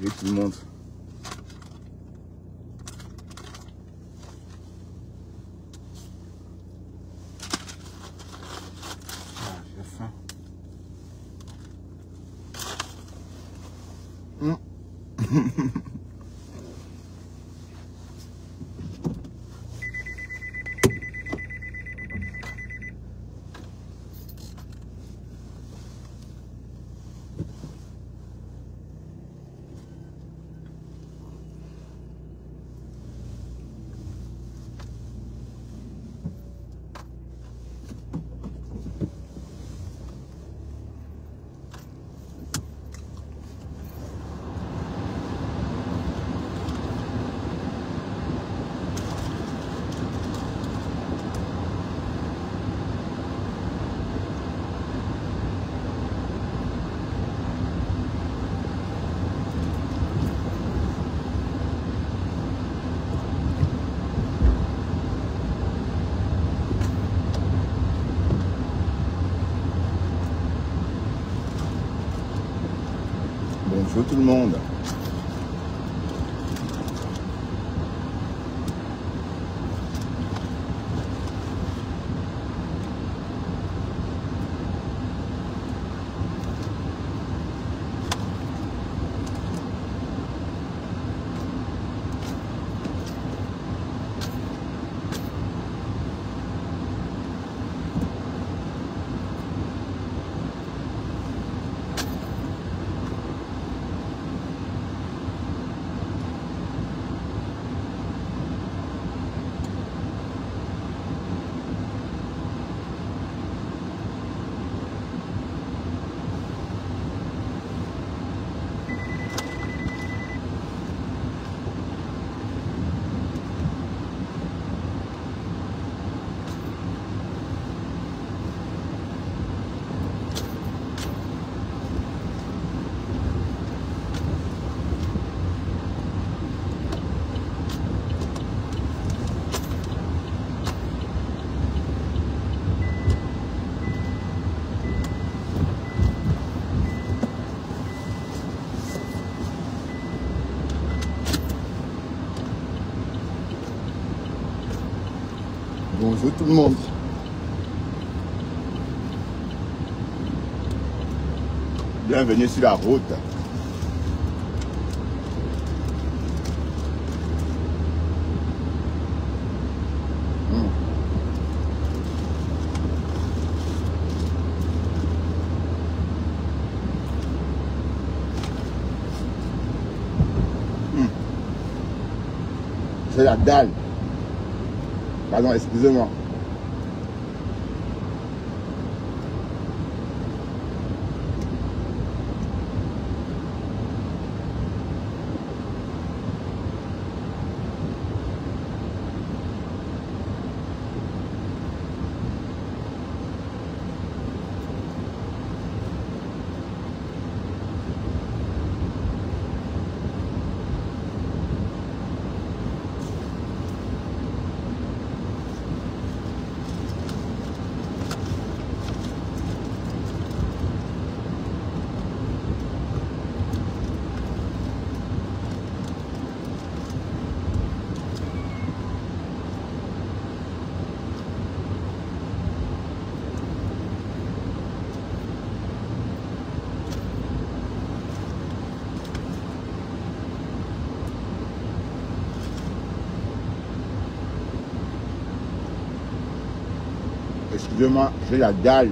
Salut tout le monde. Ah, j'ai faim. Bonjour tout le monde. Bonjour tout le monde. Bienvenue sur la route. C'est la dalle. Pardon, excusez-moi. Excusez-moi, j'ai la dalle.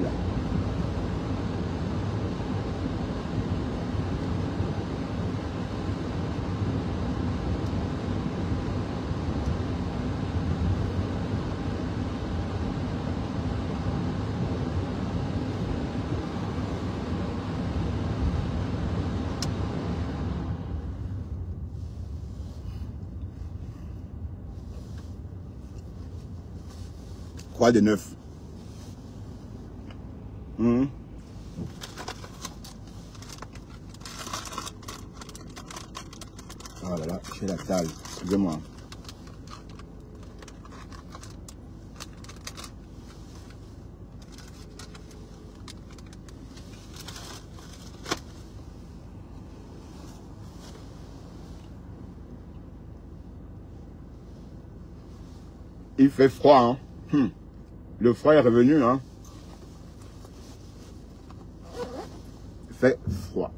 Quoi de neuf? Oh là là, j'ai la dalle, excusez-moi. Il fait froid, hein. Le froid est revenu, hein. Il fait froid.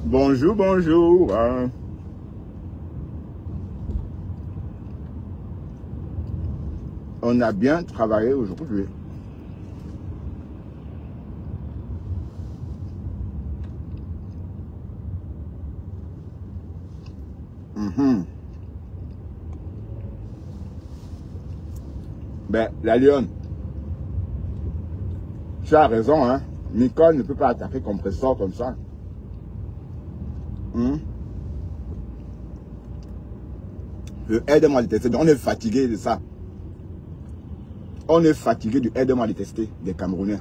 Bonjour, bonjour. Hein. On a bien travaillé aujourd'hui. Ben, la lionne, tu as raison, hein. Nicole ne peut pas attaquer compresseur comme ça. Le aide-moi à détester. On est fatigué de ça. On est fatigué du aide-moi à détester des Camerounais.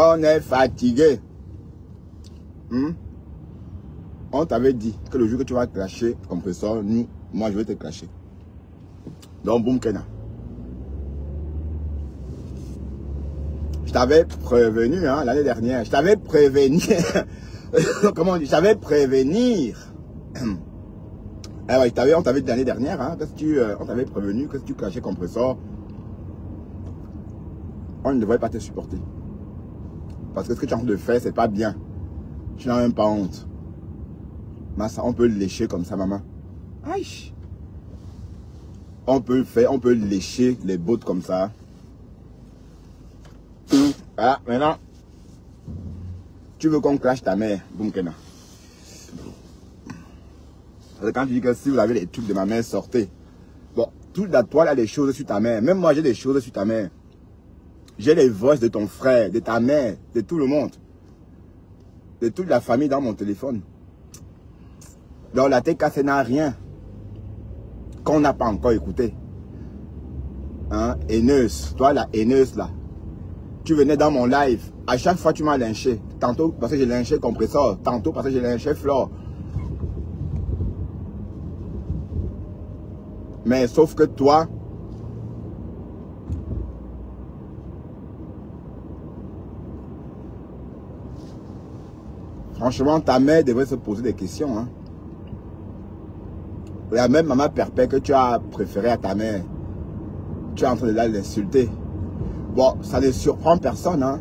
On est fatigué. On t'avait dit que le jour que tu vas clasher compresseur, moi je vais te clasher. Donc boum Kena. Je t'avais prévenu hein, l'année dernière. Je t'avais prévenu. Comment on dit? Je t'avais prévenir. On t'avait dit l'année dernière, hein, on t'avait prévenu que si tu clashais compresseur, on ne devrait pas te supporter. Parce que ce que tu es en train de faire, c'est pas bien. Tu n'as même pas honte. Massa, on peut lécher comme ça, maman. Aïe. On peut lécher les bottes comme ça. Ah, maintenant, tu veux qu'on clash ta mère, boum Kena. Quand tu dis que si vous avez les trucs de ma mère, sortez. Bon, toute la toile a des choses sur ta mère. Même moi, j'ai des choses sur ta mère. J'ai les voix de ton frère, de ta mère, de tout le monde. De toute la famille dans mon téléphone. Donc la tête cassée n'a rien. Qu'on n'a pas encore écouté. Hein, haineuse. Toi, la haineuse là. Tu venais dans mon live. À chaque fois, tu m'as lynché. Tantôt parce que j'ai lynché compresseur. Tantôt parce que j'ai lynché Flore. Mais sauf que toi, franchement, ta mère devrait se poser des questions. Hein. La même maman perpète que tu as préféré à ta mère. Tu es en train de l'insulter. Bon, ça ne surprend personne. Hein.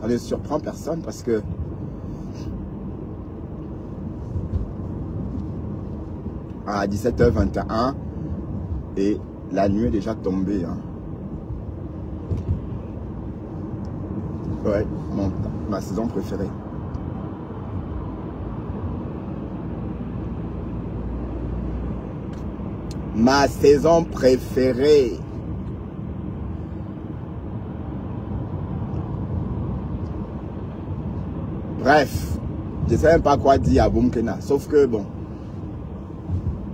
Ça ne surprend personne parce que à 17h21 et la nuit est déjà tombée. Hein. Ouais, ma saison préférée. Ma saison préférée. Bref, je ne sais même pas quoi dire à Boum Kena. Sauf que bon,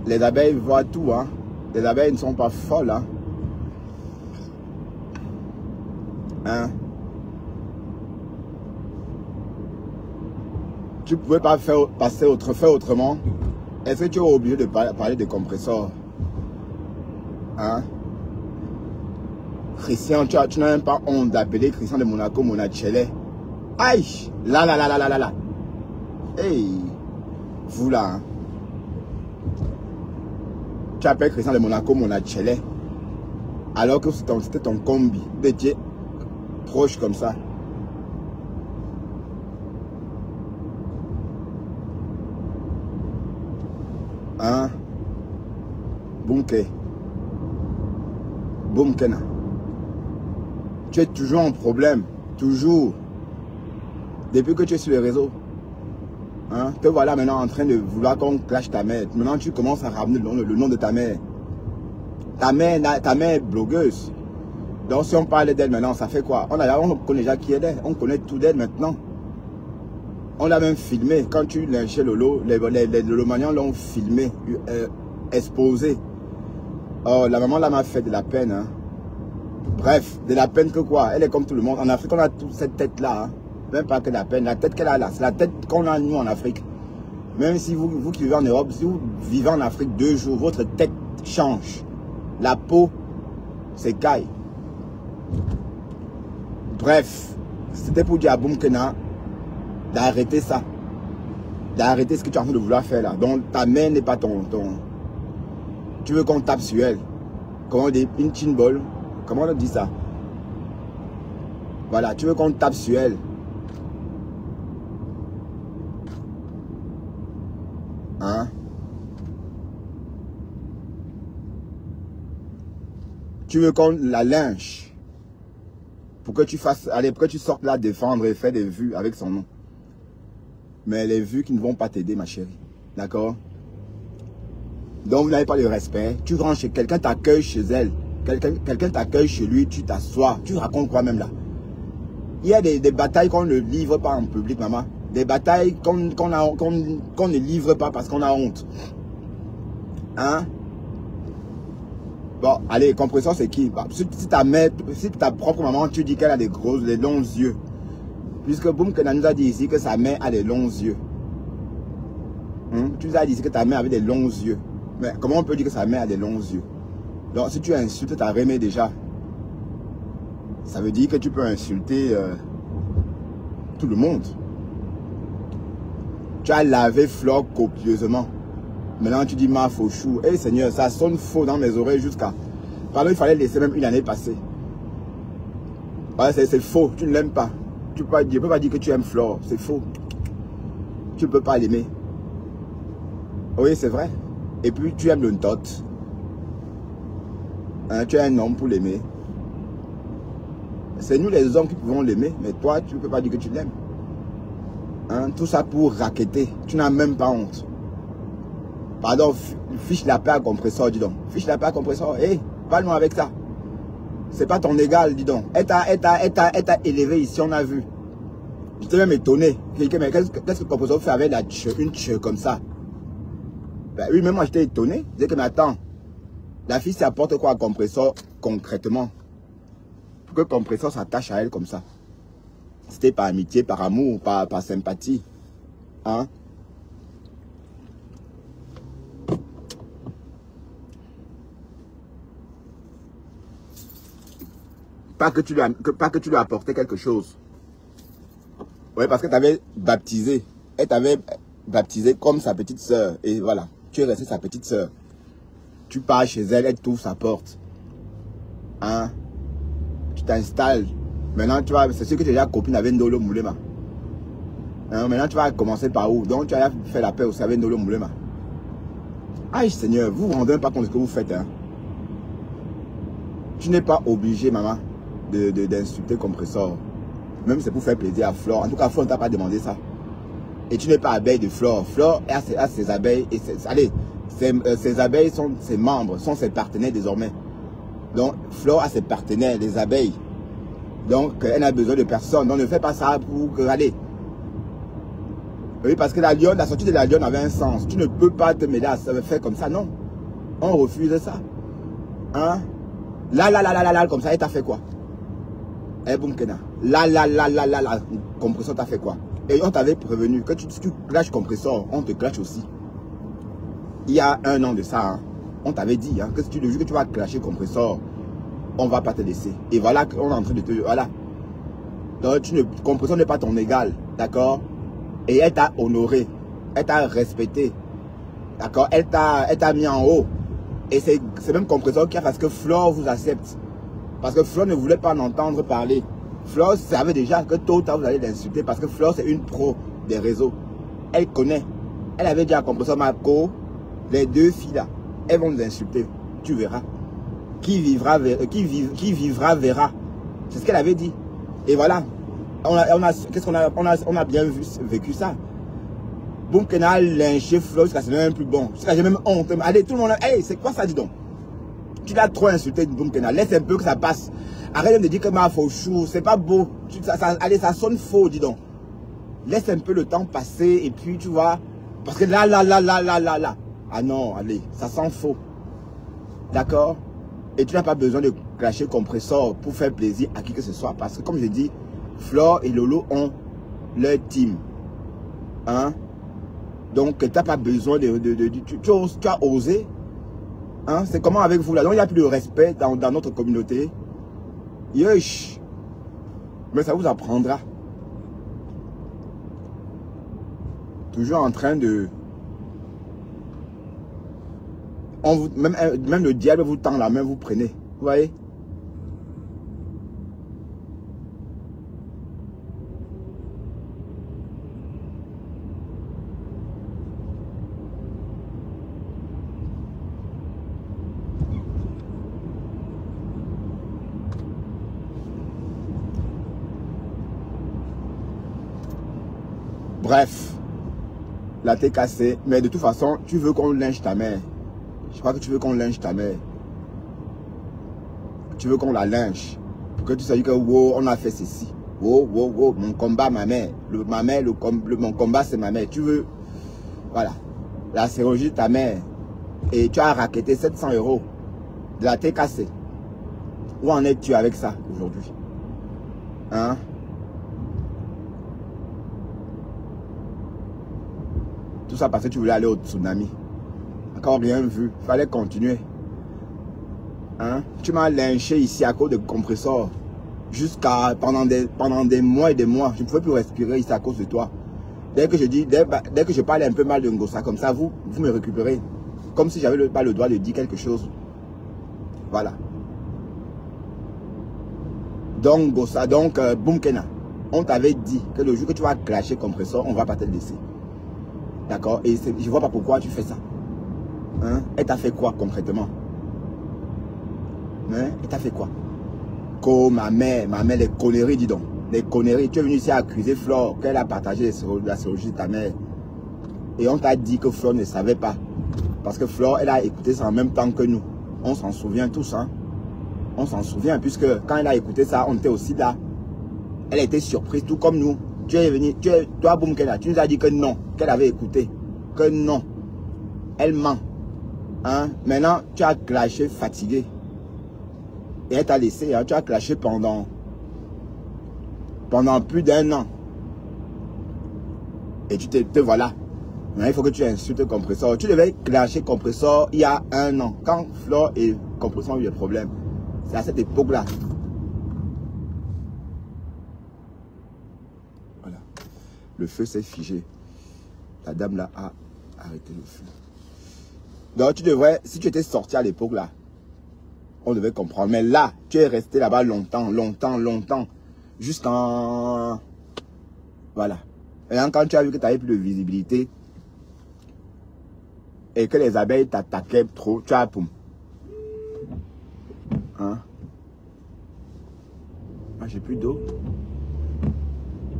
les abeilles voient tout. Hein. Les abeilles ne sont pas folles. Hein. Hein? Tu ne pouvais pas faire autrement. Est-ce que tu es obligé de parler des compresseurs? Hein? Christian, tu n'as même pas honte d'appeler Christian de Monaco Monachele. Aïe! Là. Hey! Vous là, hein? Tu appelles Christian de Monaco Monachele. Alors que c'était ton combi. Vous étiez proche comme ça. Hein? Bunke. Boum Kena. Tu es toujours en problème. Toujours. Depuis que tu es sur les réseaux. Hein? Te voilà maintenant en train de vouloir qu'on clash ta mère. Maintenant tu commences à ramener le nom de ta mère. Ta mère est blogueuse. Donc si on parle d'elle maintenant, ça fait quoi? On connaît déjà qui elle est. On connaît tout d'elle maintenant. On l'a même filmé. Quand tu lynchais Lolo, les Lolomanians l'ont filmé. exposé. Oh, la maman là m'a fait de la peine. Hein. Bref, de la peine que quoi? Elle est comme tout le monde. En Afrique, on a toute cette tête-là. Hein. Même pas que de la peine. La tête qu'elle a là, c'est la tête qu'on a nous en Afrique. Même si vous qui vivez en Europe, si vous vivez en Afrique 2 jours, votre tête change. La peau s'écaille. Bref, c'était pour dire à Boumkena d'arrêter ça. D'arrêter ce que tu es en train de vouloir faire là. Donc ta main n'est pas ton... Tu veux qu'on tape sur elle. Comment on dit? Une chin ball. Comment on dit ça? Voilà, tu veux qu'on tape sur elle. Hein? Tu veux qu'on la lynche. Pour que tu fasses... Allez, pour que tu sortes là défendre et faire des vues avec son nom. Mais les vues qui ne vont pas t'aider, ma chérie. D'accord? Donc, vous n'avez pas le respect. Tu rentres chez quelqu'un, t'accueille chez elle. Quelqu'un t'accueille chez lui, tu t'assois. Tu racontes quoi même là? Il y a des batailles qu'on ne livre pas en public, maman. Des batailles qu'on ne livre pas parce qu'on a honte. Hein? Bon, allez, compresseur, c'est qui? Bah, si ta propre maman, tu dis qu'elle a des longs yeux. Puisque Boumkena nous a dit ici que sa mère a des longs yeux. Tu nous as dit ici que ta mère avait des longs yeux. Mais comment on peut dire que sa mère a des longs yeux? Donc si tu insultes ta remée déjà, ça veut dire que tu peux insulter tout le monde. Tu as lavé Flore copieusement. Maintenant tu dis ma faux chou. Eh Seigneur, ça sonne faux dans mes oreilles jusqu'à... Pardon, il fallait laisser même une année passer. Ouais, c'est faux, tu ne l'aimes pas. Tu ne peux pas dire que tu aimes Flore, c'est faux. Tu ne peux pas l'aimer. Oui, c'est vrai. Et puis tu aimes le tot. Hein, tu es un homme pour l'aimer. C'est nous les hommes qui pouvons l'aimer, mais toi, tu ne peux pas dire que tu l'aimes. Hein, tout ça pour racketter. Tu n'as même pas honte. Pardon, fiche la paix à compresseur, dis donc. Fiche la paix à compresseur. Hé, parle-moi avec ça. C'est pas ton égal, dis donc. Elle t'a élevé ici, on a vu. J'étais même étonné. Mais qu'est-ce que le compresseur fait avec une tche comme ça? Ben oui, même moi j'étais étonné. Je disais que mais attends, la fille s'apporte quoi à compresseur concrètement? Pour que compresseur s'attache à elle comme ça. C'était par amitié, par amour, par sympathie. Hein? Pas que tu lui as apporté quelque chose. Oui, parce que tu avais baptisé. Elle t'avait baptisé comme sa petite sœur. Et voilà, tu es resté sa petite sœur. Tu pars chez elle, elle t'ouvre sa porte. Hein? Tu t'installes. Maintenant, tu vas, c'est sûr que tu es déjà copine avec Ndolo Moulema. Hein? Maintenant, tu vas commencer par où? Donc, tu vas faire la paix aussi avec Ndolo Moulema. Aïe, Seigneur, vous ne vous rendez pas compte de ce que vous faites. Hein? Tu n'es pas obligé, maman, d'insulter compresseur. Même si c'est pour faire plaisir à Flore. En tout cas, Flore ne t'a pas demandé ça. Et tu n'es pas abeille de Flore. Flore a ses abeilles. Et ses abeilles sont ses membres, sont ses partenaires désormais. Donc, Flore a ses partenaires, les abeilles. Donc, elle n'a besoin de personne. Donc, ne fais pas ça pour regarder. Oui, parce que la sortie de la lionne avait un sens. Tu ne peux pas te mêler à ça, faire comme ça, non. On refuse ça. Hein? Là, comme ça, elle t'a fait quoi? Eh, Boumkena. Là, compresseur t'a fait quoi? Et on t'avait prévenu que si tu clashes compresseur, on te clash aussi. Il y a 1 an de ça, hein, on t'avait dit hein, que si tu le jour que tu vas clasher compresseur, on ne va pas te laisser. Et voilà qu'on est en train de te... Voilà. Donc, compresseur n'est pas ton égal, d'accord? Et elle t'a honoré, elle t'a respecté, d'accord? Elle t'a mis en haut. Et c'est même compresseur qui a fait que Flore vous accepte. Parce que Flore ne voulait pas en entendre parler. Flore savait déjà que tôt ou tard vous allez l'insulter parce que Flore c'est une pro des réseaux. Elle connaît. Elle avait déjà compris ça, Marco. Les 2 filles là, elles vont nous insulter. Tu verras. Qui vivra verra. C'est ce qu'elle avait dit. Et voilà. On a bien vécu ça. Boumkena a lynché Flore jusqu'à c'est même plus bon. Jusqu'à j'ai même honte. Allez, tout le monde. Hey, c'est quoi ça, dis donc? Tu l'as trop insulté Boumkena. Laisse un peu que ça passe. Arrête de dire que ma faux chou, c'est pas beau. Allez, ça sonne faux, dis donc. Laisse un peu le temps passer et puis tu vois. Parce que là. Ah non, allez, ça sent faux. D'accord? Et tu n'as pas besoin de clasher compresseur pour faire plaisir à qui que ce soit. Parce que comme je dis, Flore et Lolo ont leur team. Hein? Donc, tu n'as pas besoin tu as osé. Hein? C'est comment avec vous là? Donc, il n'y a plus de respect dans notre communauté. Yesh. Mais ça vous apprendra. Toujours en train de... même le diable vous tend la main, vous prenez. Vous voyez? Bref, la tête cassée. Mais de toute façon, tu veux qu'on lynche ta mère. Je crois que tu veux qu'on lynche ta mère. Tu veux qu'on la lynche. Pour que tu saches que wow, on a fait ceci. Wow, wow, wow, mon combat, ma mère. Mon combat, c'est ma mère. Tu veux. Voilà. La chirurgie de ta mère. Et tu as raquetté 700 € de la tête cassée. Où en es-tu avec ça aujourd'hui? Hein? Tout ça parce que tu voulais aller au tsunami. Encore rien vu. Il fallait continuer. Hein? Tu m'as lynché ici à cause de compresseur. Jusqu'à pendant des mois et des mois. Je ne pouvais plus respirer ici à cause de toi. Dès que je parle un peu mal de Ngossa, comme ça, vous me récupérez. Comme si j'avais pas le droit de dire quelque chose. Voilà. Donc, Ngossa, Boumkena, on t'avait dit que le jour que tu vas clasher compresseur, on ne va pas te laisser. D'accord? Et je ne vois pas pourquoi tu fais ça. Hein? Elle t'a fait quoi concrètement? Hein? Elle t'a fait quoi? Comme ma mère, les conneries, dis donc. Les conneries. Tu es venu ici accuser Flore qu'elle a partagé la chirurgie de ta mère. Et on t'a dit que Flore ne savait pas. Parce que Flore, elle a écouté ça en même temps que nous. On s'en souvient tous. Hein? On s'en souvient puisque quand elle a écouté ça, on était aussi là. Elle a été surprise tout comme nous. Tu es venu, toi Boumkena, tu nous as dit que non, qu'elle avait écouté. Que non. Elle ment. Hein? Maintenant, tu as clashé fatigué. Et elle t'a laissé, hein? Tu as clashé pendant plus d'1 an. Et tu te voilà. Maintenant, il faut que tu insultes compresseur. Tu devais clasher compresseur il y a 1 an. Quand Flore et compresseur ont eu des problèmes. C'est à cette époque-là. Voilà. Le feu s'est figé. La dame là a arrêté le feu. Donc tu devrais, si tu étais sorti à l'époque là, on devait comprendre. Mais là, tu es resté là-bas longtemps. Jusqu'en... Voilà. Et là, quand tu as vu que tu n'avais plus de visibilité et que les abeilles t'attaquaient trop, tu as poum. Hein? Ah, j'ai plus d'eau.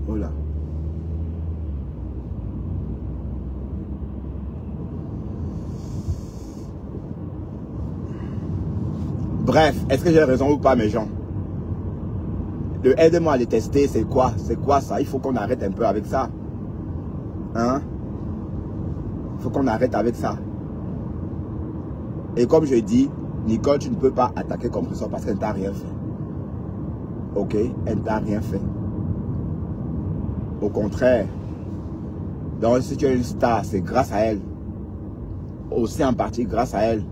Oh là. Bref, est-ce que j'ai raison ou pas, mes gens? Le aide-moi à les tester, c'est quoi? C'est quoi ça? Il faut qu'on arrête un peu avec ça. Hein? Il faut qu'on arrête avec ça. Et comme je dis, Nicole, tu ne peux pas attaquer compresseur parce qu'elle ne t'a rien fait. Ok? Elle ne t'a rien fait. Au contraire. Donc, si tu es une star, c'est grâce à elle. Aussi en partie grâce à elle.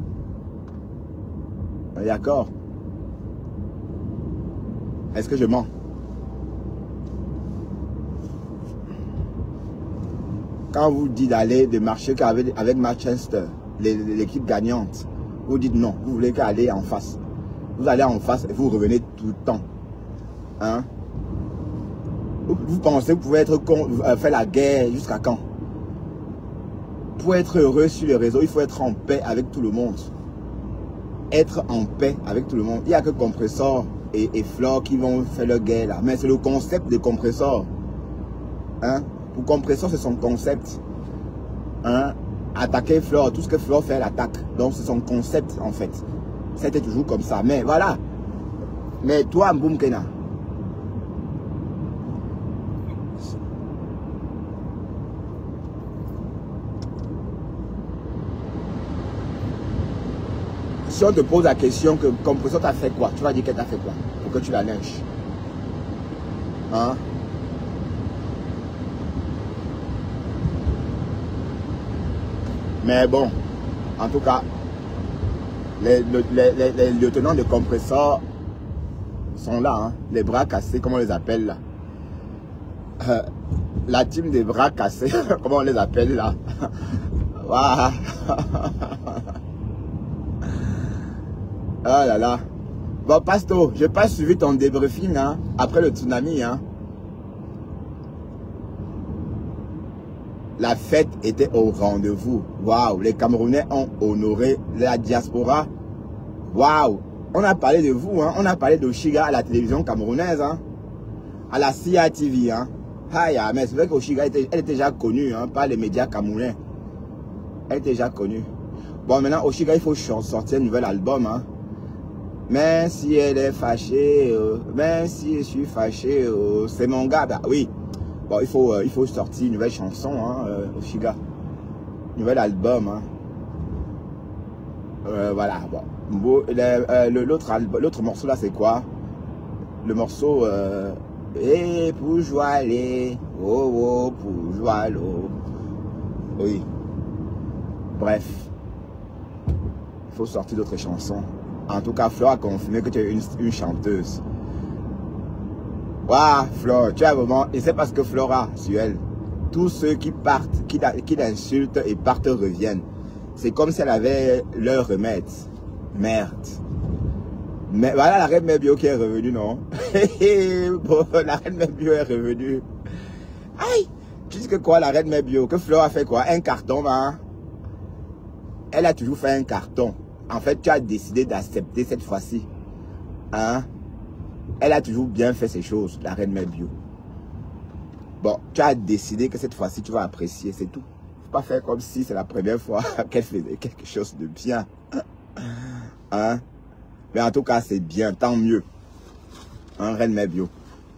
D'accord? Est-ce que je mens? Quand vous dites d'aller de marcher avec Manchester, l'équipe gagnante, vous dites non, vous voulez qu'aller en face. Vous allez en face et vous revenez tout le temps. Hein? Vous pensez que vous pouvez faire la guerre jusqu'à quand? Pour être heureux sur les réseaux, il faut être en paix avec tout le monde. Être en paix avec tout le monde. Il n'y a que compresseur et Flore qui vont faire leur guerre là. Mais c'est le concept de compresseur. Hein? Pour compresseur, c'est son concept. Hein? Attaquer Flore, tout ce que Flore fait, elle attaque. Donc c'est son concept en fait. C'était toujours comme ça. Mais voilà. Mais toi, Boumkena, si on te pose la question que Compressor t'a fait quoi, tu vas dire qu'elle t'a fait quoi pour que tu la lynches. Hein? Mais bon, en tout cas, les lieutenants de Compressor sont là, hein, les bras cassés, comment on les appelle là. La team des bras cassés, comment on les appelle là. Waouh. Ah là là. Bon, Pasto, je n'ai pas suivi ton débriefing hein, après le tsunami. Hein. La fête était au rendez-vous. Waouh, les Camerounais ont honoré la diaspora. Waouh, on a parlé de vous, hein. On a parlé d'Oshiga à la télévision camerounaise, hein. À la CITV. Hein. Ah, mais c'est vrai qu'Oshiga elle était déjà connue hein, par les médias camerounais. Elle était déjà connue. Bon, maintenant, Oshiga, il faut sortir un nouvel album. Hein. Mais si elle est fâchée, même si je suis fâché, c'est mon gars. Bah oui. Bon, il faut sortir une nouvelle chanson, hein, Oshiga. Nouvel album. Hein. Voilà. Bon. L'autre morceau là, c'est quoi? Le morceau et pour jouer, oh, pour jouer, oui. Bref. Il faut sortir d'autres chansons. En tout cas, Flore a confirmé que tu es une chanteuse. Waouh, Flore, tu as vraiment... Et c'est parce que Flore a sur elle. Tous ceux qui partent, qui l'insultent et partent reviennent. C'est comme si elle avait leur remède. Merde. Mais voilà la reine Mère Bio qui est revenue, non? Bon, la reine Mère Bio est revenue. Aïe! Tu dis que quoi, la reine Mère Bio? Que Flore a fait quoi? Un carton, hein? Elle a toujours fait un carton. En fait, tu as décidé d'accepter cette fois-ci. Hein? Elle a toujours bien fait ses choses, la reine Mère Bio. Bon, tu as décidé que cette fois-ci, tu vas apprécier, c'est tout. Faut pas faire comme si c'est la première fois qu'elle faisait quelque chose de bien. Hein? Mais en tout cas, c'est bien, tant mieux. Hein, reine Mère Bio.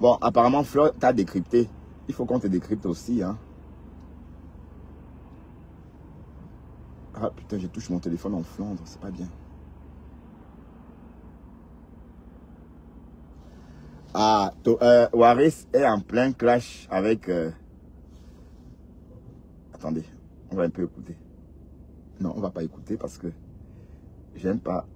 Bon, apparemment, Flore t'a décrypté. Il faut qu'on te décrypte aussi, hein. Ah putain, je touche mon téléphone en Flandre, c'est pas bien. Ah, Waris est en plein clash avec... Attendez, on va un peu écouter. Non, on va pas écouter parce que j'aime pas.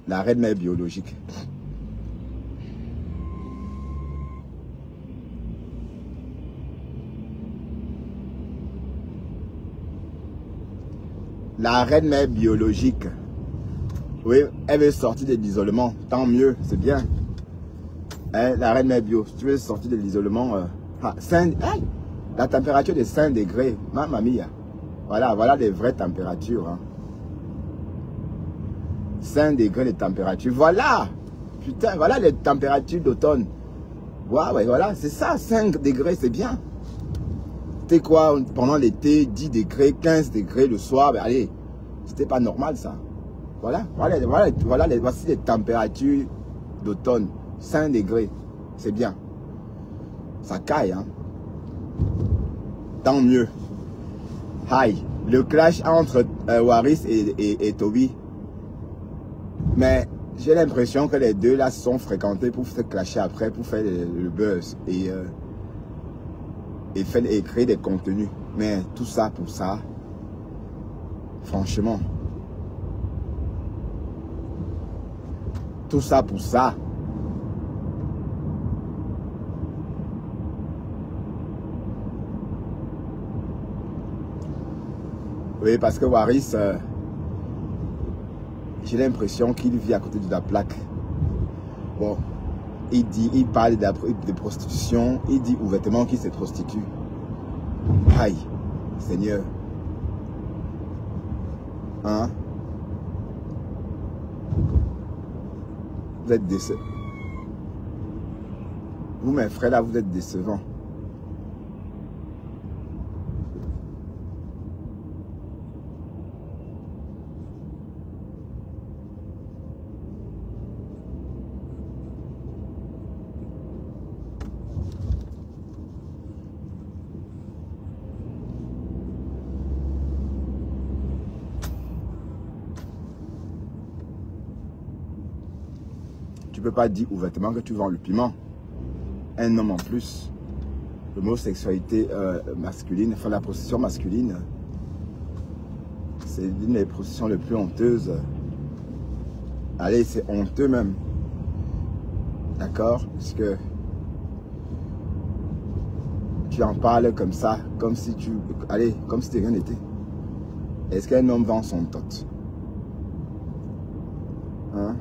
La reine mère biologique. La reine mère biologique. Oui, elle veut sortir de l'isolement. Tant mieux, c'est bien. Hein, la reine mère bio, si tu veux sortir de l'isolement, la température de 5 degrés, mamma mia. Voilà les vraies températures. Hein. 5 degrés de température. Voilà. Putain, voilà les températures d'automne. Ouais, voilà, c'est ça, 5 degrés, c'est bien. C'était quoi, pendant l'été, 10 degrés, 15 degrés le soir, ben allez, c'était pas normal ça. Voici les températures d'automne, 5 degrés, c'est bien. Ça caille, hein. Tant mieux. Aïe, le clash entre Waris et Toby. Mais j'ai l'impression que les deux là sont fréquentés pour se clasher après, pour faire le buzz et créer des contenus. Mais tout ça pour ça, franchement, tout ça pour ça. Oui, parce que Waris, j'ai l'impression qu'il vit à côté de la plaque. Bon, il parle de prostitution, il dit ouvertement qu'il se prostitue. Aïe, Seigneur. Hein? Vous êtes décevants. Vous, mes frères, là, vous êtes décevants. Tu peux pas dire ouvertement que tu vends le piment. Un homme en plus. L'homosexualité masculine, enfin la prostitution masculine, c'est l'une des prostitutions les plus honteuses. Allez, c'est honteux même. D'accord? Parce que tu en parles comme ça, comme si tu... Allez, comme si rien n'était. Est-ce qu'un homme vend son tot? Hein?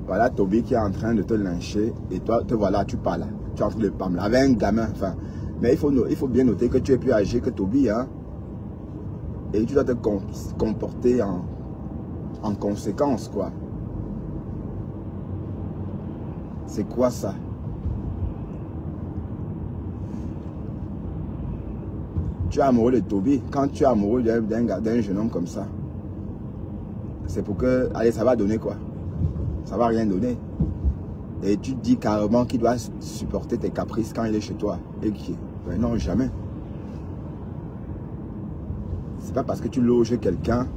Voilà Toby qui est en train de te lyncher et toi, te voilà, tu parles. Tu es en train de parler avec un gamin. Enfin, mais il faut bien noter que tu es plus âgé que Toby. Hein? Et tu dois te comporter en conséquence, quoi. C'est quoi ça? Tu es amoureux de Toby. Quand tu es amoureux d'un jeune homme comme ça, c'est pour que... Allez, ça va donner quoi? Ça va rien donner. Et tu te dis carrément qu'il doit supporter tes caprices quand il est chez toi. Et qui? Ben non, jamais. C'est pas parce que tu loges quelqu'un.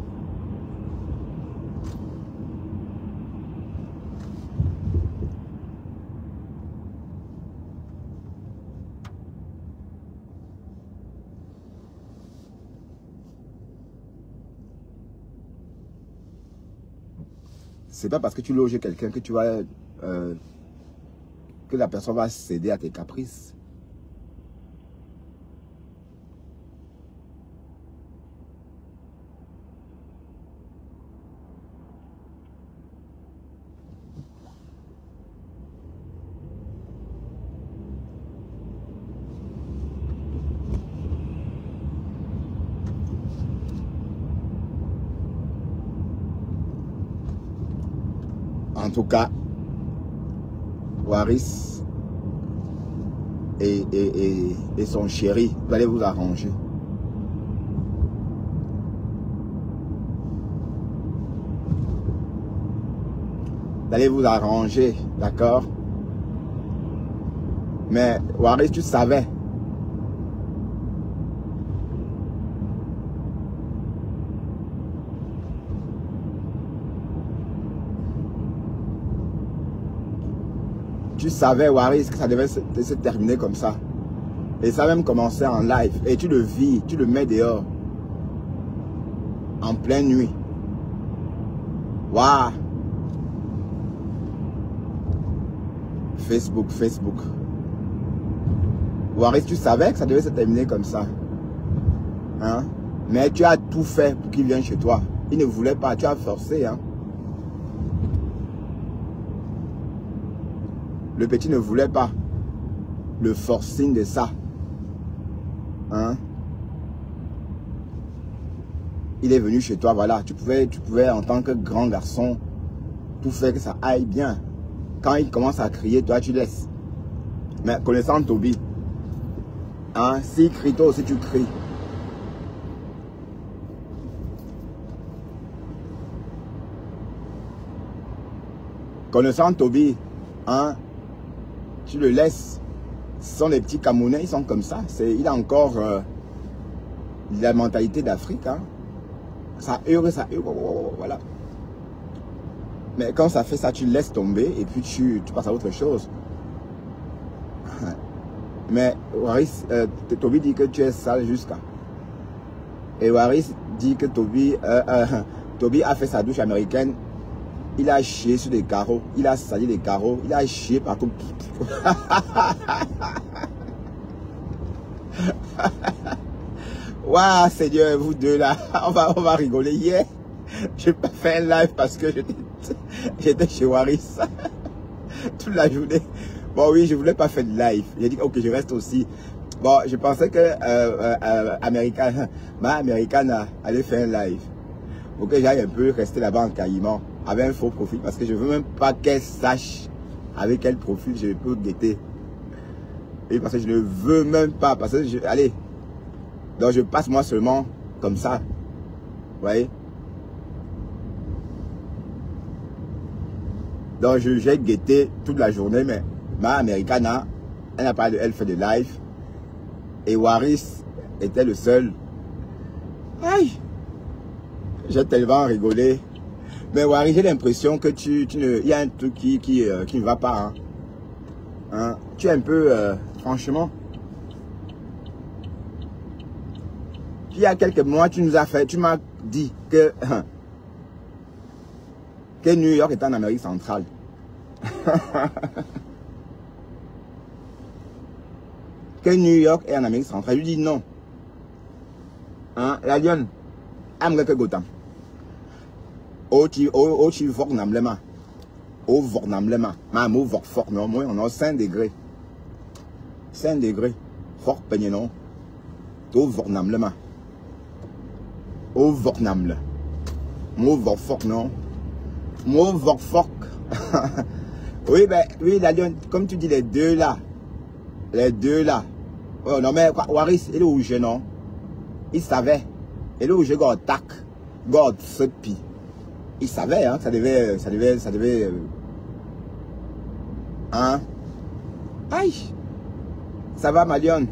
C'est pas parce que tu loges quelqu'un que tu vas que la personne va céder à tes caprices. En tout cas, Waris et son chéri, vous allez vous arranger. Vous allez vous arranger, d'accord? Mais Waris, tu savais. Tu savais, Waris, que ça devait se terminer comme ça. Et ça va même commencer en live. Et tu le vis, tu le mets dehors. En pleine nuit. Waouh! Facebook. Waris, tu savais que ça devait se terminer comme ça. Hein? Mais tu as tout fait pour qu'il vienne chez toi. Il ne voulait pas, tu as forcé, hein? Le petit ne voulait pas le forcing de ça. Hein? Il est venu chez toi, voilà. Tu pouvais en tant que grand garçon, tout faire que ça aille bien. Quand il commence à crier, toi tu laisses. Mais connaissant Toby, hein, s'il crie, toi aussi tu cries. Connaissant Toby, hein, tu le laisses. Ce sont les petits Camerounais, ils sont comme ça. Il a encore la mentalité d'Afrique. Hein. Ça hurle, voilà. Mais quand ça fait ça, tu laisses tomber et puis tu passes à autre chose. Mais Waris, Toby dit que tu es sale jusqu'à. Et Waris dit que Toby a fait sa douche américaine. Il a chié sur des carreaux. Il a sali les carreaux. Il a chié partout. Waouh, Seigneur, vous deux là, on va rigoler. Hier, j'ai pas fait un live parce que j'étais chez Waris toute la journée. Bon oui, je voulais pas faire de live. J'ai dit ok, je reste aussi. Bon, je pensais que ma américaine allait faire un live. Pour que j'aille un peu rester là-bas en caïman avec un faux profil parce que je veux même pas qu'elle sache avec quel profil je peux guetter. Et parce que je ne veux même pas, parce que allez, donc je passe moi seulement comme ça, vous voyez. Donc j'ai guetté toute la journée, mais ma américana, elle n'a pas elle fait des lives et Waris était le seul. Aïe, j'ai tellement rigolé. Mais Wari, j'ai l'impression que il y a un truc qui ne va pas. Hein. Hein? Tu es un peu, franchement. Il y a quelques mois, tu m'as dit que New York est en Amérique centrale. Que New York est en Amérique centrale. Je dis non. Hein? La lionne, amène que Gotham. Ochi Vornamlema. Au Vornamlema. Ma mot fort, non, moi, on a 5 degrés. 5 degrés. Fort peigné, non. Au Vornamlema. Au Vornamle. Mot fort, non. Mot fort. Oui, ben, oui, la lionne, comme tu dis, les deux là. Les deux là. Oh, non, mais Waris, il est où je, non? Il savait. Il est où je, God, tac. God, ce pi. Il savait, hein, ça devait, hein? Aïe! Ça va, ma lionne?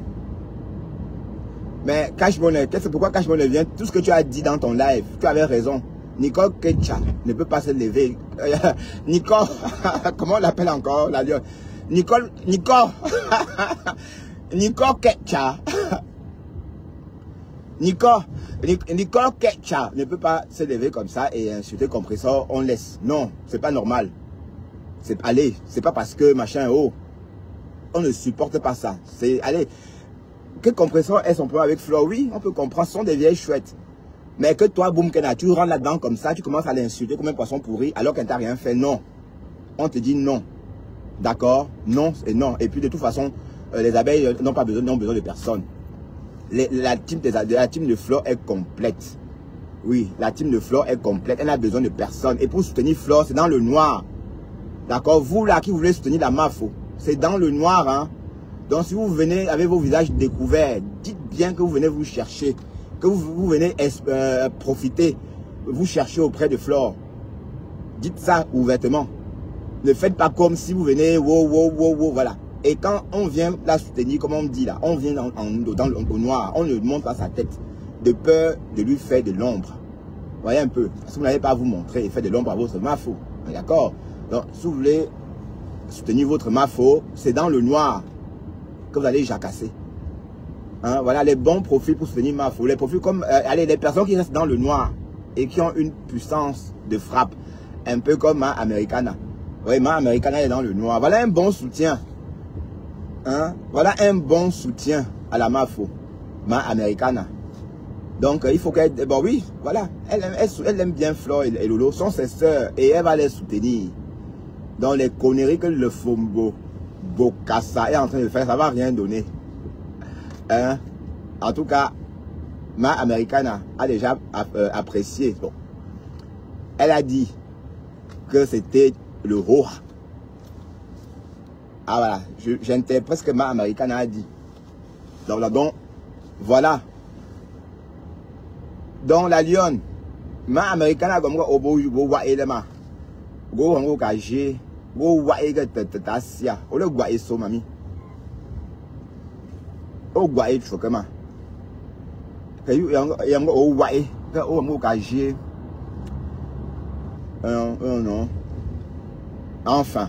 Mais Cash Money, pourquoi Cash Money vient? Tout ce que tu as dit dans ton live, tu avais raison. Nicole Ketcha ne peut pas se lever. Nicole, comment on l'appelle encore, la lionne? Nicole Ketcha. Nicole Ketcha ne peut pas se lever comme ça et insulter compresseur, on laisse. Non, c'est pas normal. Allez, c'est pas parce que machin haut. On ne supporte pas ça. Allez, que compresseur est son problème avec Flo, oui, on peut comprendre, ce sont des vieilles chouettes. Mais que toi, boum, tu rentres là-dedans comme ça, tu commences à l'insulter comme un poisson pourri alors qu'elle t'a rien fait, non. On te dit non. D'accord? Non et non. Et puis de toute façon, les abeilles n'ont pas besoin, de personne. La team de Flore est complète. Oui, la team de Flore est complète. Elle n'a besoin de personne. Et pour soutenir Flore, c'est dans le noir. D'accord? Vous là qui voulez soutenir la MAFO, c'est dans le noir. Hein? Donc si vous venez avec vos visages découverts, dites bien que vous venez vous chercher. Que vous venez profiter. Vous cherchez auprès de Flore. Dites ça ouvertement. Ne faites pas comme si vous venez, wow, voilà. Et quand on vient la soutenir, comme on dit là, on vient au noir, on le montre à sa tête, de peur de lui faire de l'ombre. Voyez un peu. Si vous n'avez pas à vous montrer et faire de l'ombre à votre MAFO, d'accord? Donc, si vous voulez soutenir votre MAFO, c'est dans le noir que vous allez jacasser. Hein, voilà les bons profils pour soutenir MAFO. Les profils comme, allez, les personnes qui restent dans le noir et qui ont une puissance de frappe, un peu comme Ma Americana. Oui, Ma Americana est dans le noir. Voilà un bon soutien. Hein? Voilà un bon soutien à la MAFO. Ma Americana. Donc, il faut qu'elle... Bon, oui, voilà. Elle aime bien Flore et Lolo. Sont ses sœurs. Et elle va les soutenir. Dans les conneries que le Fombo Bokassa est en train de faire, ça va rien donner. Hein? En tout cas, Ma Americana a déjà apprécié. Bon. Elle a dit que c'était le roi. Ah voilà, j'interprète ce que Ma Americana a dit. Donc voilà. Donc la lionne, Ma Americana comme quoi obo wa elema. Go hango kaje, go wa ega tatasia. Ole gwa eso mami. O gwa e chokama. Kayu yango o wa e, ka o hango kaje. Non. Enfin.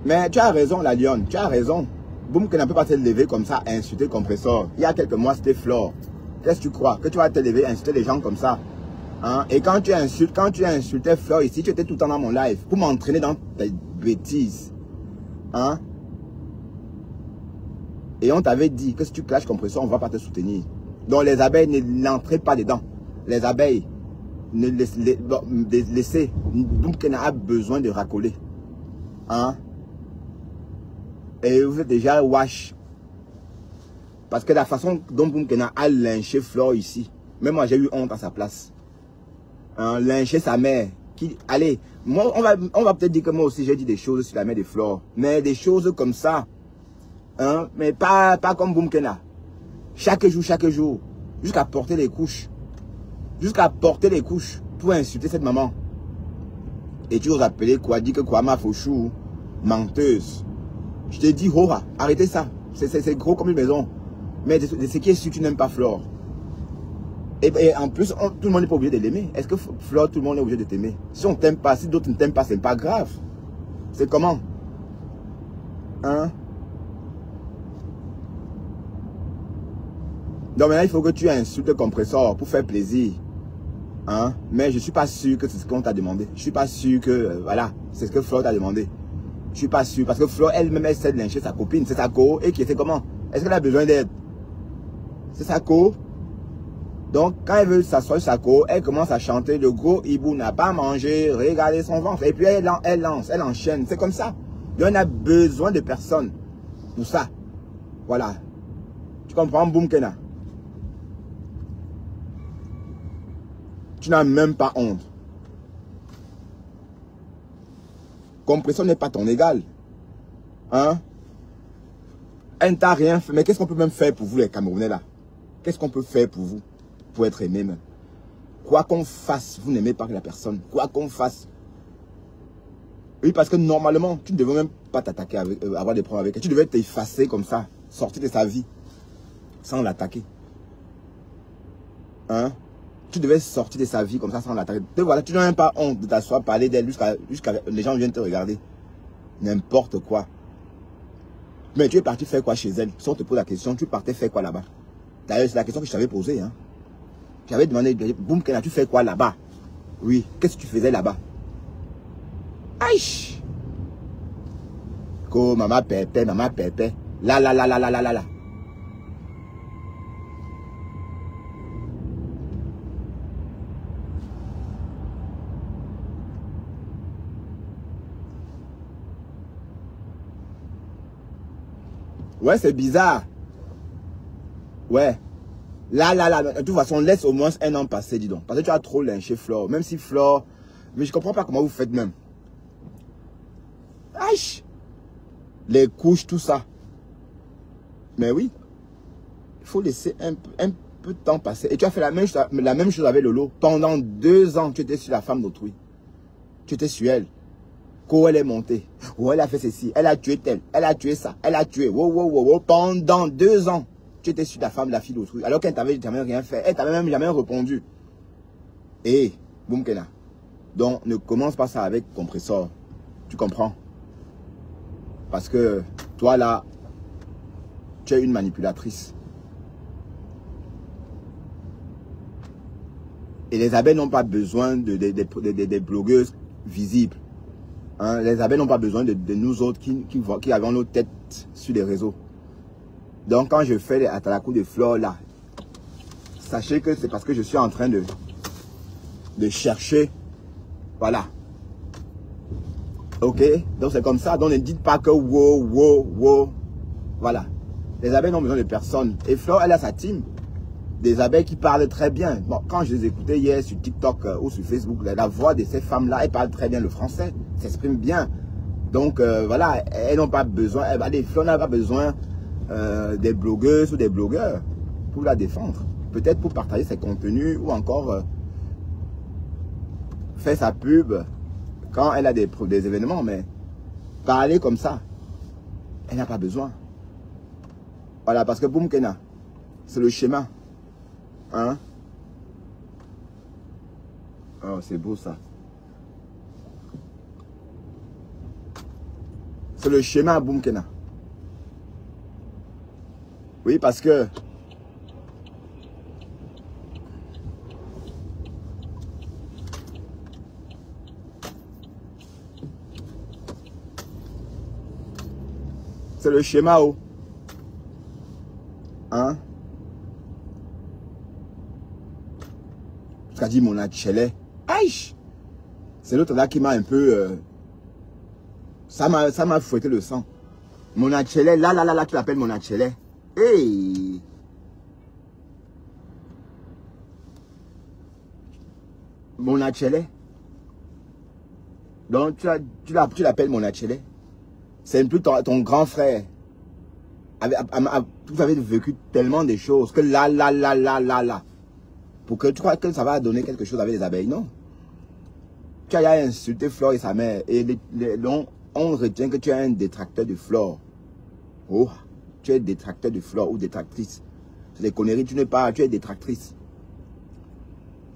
Mais tu as raison, la lionne, tu as raison. Boum, que ne peut pas se lever comme ça, insulter le compresseur. Il y a quelques mois, c'était Flore. Qu'est-ce que tu crois? Que tu vas te lever, insulter les gens comme ça? Hein? Et quand tu insultais Flore ici, tu étais tout le temps dans mon live pour m'entraîner dans tes bêtises. Hein? Et on t'avait dit que si tu clashes compresseur, on ne va pas te soutenir. Donc les abeilles, n'entrez pas dedans. Les abeilles, ne laissez. Boumkena a besoin de racoler. Hein? Et vous êtes déjà wash. Parce que la façon dont Boumkena a lynché Flore ici, même moi j'ai eu honte à sa place. Hein? Lyncher sa mère. Allez, moi, on va peut-être dire que moi aussi j'ai dit des choses sur la mère de Flore. Mais des choses comme ça. Hein? Mais pas comme Boumkena. Chaque jour. Jusqu'à porter les couches. Pour insulter cette maman. Et tu oses appeler quoi? Dire que Kwama Fauchou, menteuse. Je te dis, Hora, arrêtez ça. C'est gros comme une maison. Mais de ce qui est sûr, tu n'aimes pas Flore. Et en plus, tout le monde n'est pas obligé de l'aimer. Est-ce que Flore, tout le monde est obligé de t'aimer? Si on t'aime pas, si d'autres ne t'aiment pas, c'est pas grave. C'est comment? Hein? Donc maintenant, il faut que tu insultes Compressor pour faire plaisir. Hein? Mais je ne suis pas sûr que c'est ce qu'on t'a demandé. Je ne suis pas sûr que, voilà, c'est ce que Flore t'a demandé. Je ne suis pas sûr. Parce que Flore, elle-même, elle essaie de lyncher sa copine. C'est sa co. Et qui sait comment? Est-ce qu'elle a besoin d'aide? C'est sa co. Donc, quand elle veut s'asseoir sur sa co, elle commence à chanter. Le gros hibou n'a pas mangé. Regardez son ventre. Et puis, elle lance, elle enchaîne. C'est comme ça. Donc, on a besoin de personnes pour ça. Voilà. Tu comprends, Boumkena? Tu n'as même pas honte. Compression n'est pas ton égal. Hein? Elle ne t'a rien fait. Mais qu'est-ce qu'on peut même faire pour vous, les Camerounais, là? Qu'est-ce qu'on peut faire pour vous? Pour être aimé, même. Quoi qu'on fasse, vous n'aimez pas la personne. Quoi qu'on fasse. Oui, parce que normalement, tu ne devais même pas t'attaquer avec, avoir des problèmes avec elle. Tu devais t'effacer comme ça. Sortir de sa vie. Sans l'attaquer. Hein? Tu devais sortir de sa vie comme ça sans l'attaquer. Voilà, tu n'as même pas honte de t'asseoir, parler d'elle jusqu'à les gens viennent te regarder. N'importe quoi. Mais tu es parti faire quoi chez elle? Si on te pose la question, tu partais faire quoi là-bas? D'ailleurs, c'est la question que je t'avais posée. Hein. J'avais demandé, Boumkena, tu fais quoi là-bas? Oui, qu'est-ce que tu faisais là-bas? Aïe! Ko, maman pépé, maman pépé. Là. Ouais, c'est bizarre. Ouais. Là. De toute façon, laisse au moins un an passer, dis donc. Parce que tu as trop lynché Flore. Même si Flore... Mais je comprends pas comment vous faites même. Aïe! Les couches, tout ça. Mais oui. Il faut laisser un peu de temps passer. Et tu as fait la même chose avec Lolo. Pendant 2 ans, tu étais sur la femme d'autrui. Tu étais sur elle. Quand elle est montée. Oh, elle a fait ceci. Elle a tué tel. Elle a tué ça. Elle a tué. Wow. Pendant 2 ans, tu étais sur la femme, la fille d'autrui. Alors qu'elle t'avait jamais rien fait. Elle t'avait même jamais répondu. Et, Boumkena. Donc, ne commence pas ça avec Compressor. Tu comprends? Parce que, toi là, tu es une manipulatrice. Et les abeilles n'ont pas besoin des blogueuses visibles. Hein? Les abeilles n'ont pas besoin de nous autres qui avons nos têtes sur les réseaux. Donc quand je fais à la cour de Flore là, sachez que c'est parce que je suis en train de chercher. Voilà. Ok? Donc c'est comme ça. Donc ne dites pas que wow. Voilà. Les abeilles n'ont besoin de personne. Et Flore, elle a sa team. Des abeilles qui parlent très bien. Bon, quand je les écoutais hier sur TikTok ou sur Facebook, la voix de ces femmes-là, elles parlent très bien le français, s'expriment bien. Donc voilà, elles n'ont pas besoin, Flore n'a pas besoin des blogueuses ou des blogueurs pour la défendre. Peut-être pour partager ses contenus ou encore faire sa pub quand elle a des événements, mais parler comme ça, elle n'a pas besoin. Voilà, parce que Boumkena, c'est le schéma. Hein? Oh, c'est beau ça. C'est le schéma Boumkena. Oui, parce que c'est le schéma où. Hein? Tu as dit mon achélé. Aïe! C'est l'autre là qui m'a un peu... ça m'a fouetté le sang. Mon achélé, là, tu l'appelles mon achélé. Hey! Mon achélé. Donc tu l'appelles mon achélé. C'est plus ton grand frère. Vous avez vécu tellement de choses que là. Pour que tu crois que ça va donner quelque chose avec les abeilles, non. Tu as insulté Flore et sa mère. Et on retient que tu es un détracteur de Flore. Oh, tu es détracteur de Flore ou détractrice. C'est des conneries, tu n'es pas, tu es détractrice.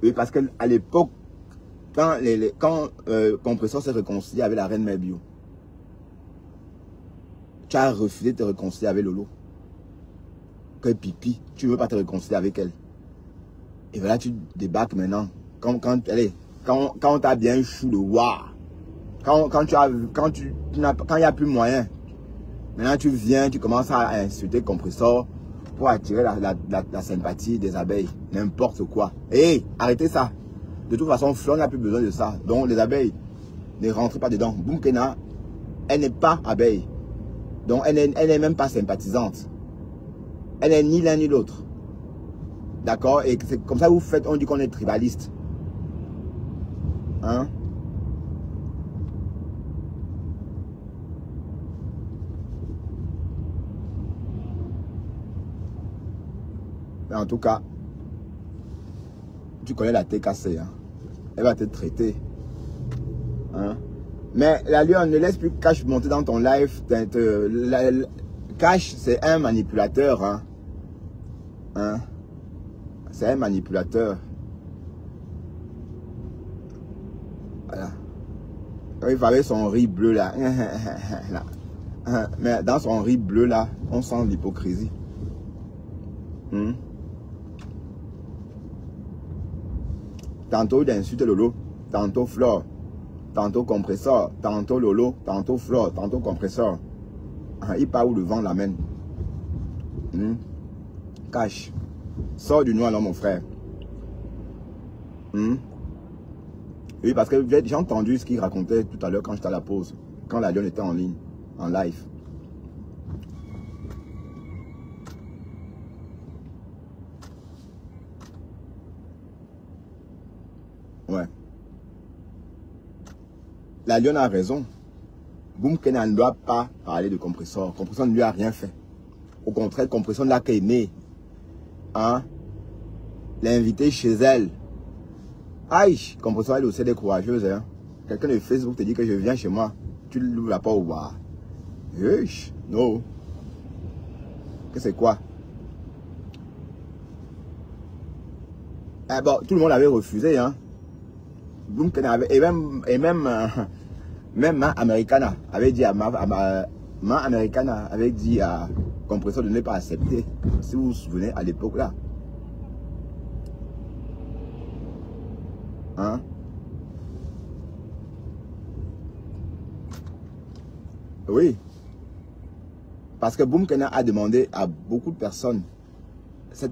Oui, parce qu'à l'époque, quand Compressor s'est réconcilié avec la reine Mère Bio, tu as refusé de te réconcilier avec Lolo. Que pipi, tu ne veux pas te réconcilier avec elle. Et voilà, tu débarques maintenant. Quand on t'a bien chou de waouh. Quand il n'y a plus moyen. Maintenant, tu viens, tu commences à insulter Compressor pour attirer la sympathie des abeilles. N'importe quoi. Hé, arrêtez ça. De toute façon, Flore n'a plus besoin de ça. Donc, les abeilles, ne rentrez pas dedans. Boumkena, elle n'est pas abeille. Donc, elle n'est même pas sympathisante. Elle n'est ni l'un ni l'autre. D'accord? Et c'est comme ça que vous faites, on dit qu'on est tribaliste. Hein? Mais en tout cas, tu connais la TKC. Hein? Elle va te traiter. Hein? Mais la lionne, ne laisse plus Cash monter dans ton live. Cash, c'est un manipulateur. Hein? Hein? C'est un manipulateur. Voilà. Quand il avait son riz bleu là. Mais dans son riz bleu là, on sent l'hypocrisie. Tantôt il insulte Lolo, tantôt Flore, tantôt Compressor, tantôt Lolo, tantôt Flore, tantôt Compressor. Il part où le vent l'amène. Cash. Sors du noir là mon frère. Oui, parce que j'ai entendu ce qu'il racontait tout à l'heure quand j'étais à la pause. Quand la lionne était en ligne, en live. Ouais. La lionne a raison. Boumkena ne doit pas parler de Compressor. Compressor ne lui a rien fait. Au contraire, Compressor ne l'a qu'aimé. Hein? L'inviter chez elle. Aïe, Compressor, elle aussi, elle est courageuse. Hein? Quelqu'un de Facebook te dit que je viens chez moi. Tu ne l'ouvres pas au bar. Non. Que c'est quoi? Eh bon, tout le monde avait refusé. Hein? Et même Ma Americana avait dit à Ma Americana avait dit à Compressor de ne pas accepter. Si vous vous souvenez à l'époque là. Hein? Oui. Parce que Boumkena a demandé à beaucoup de personnes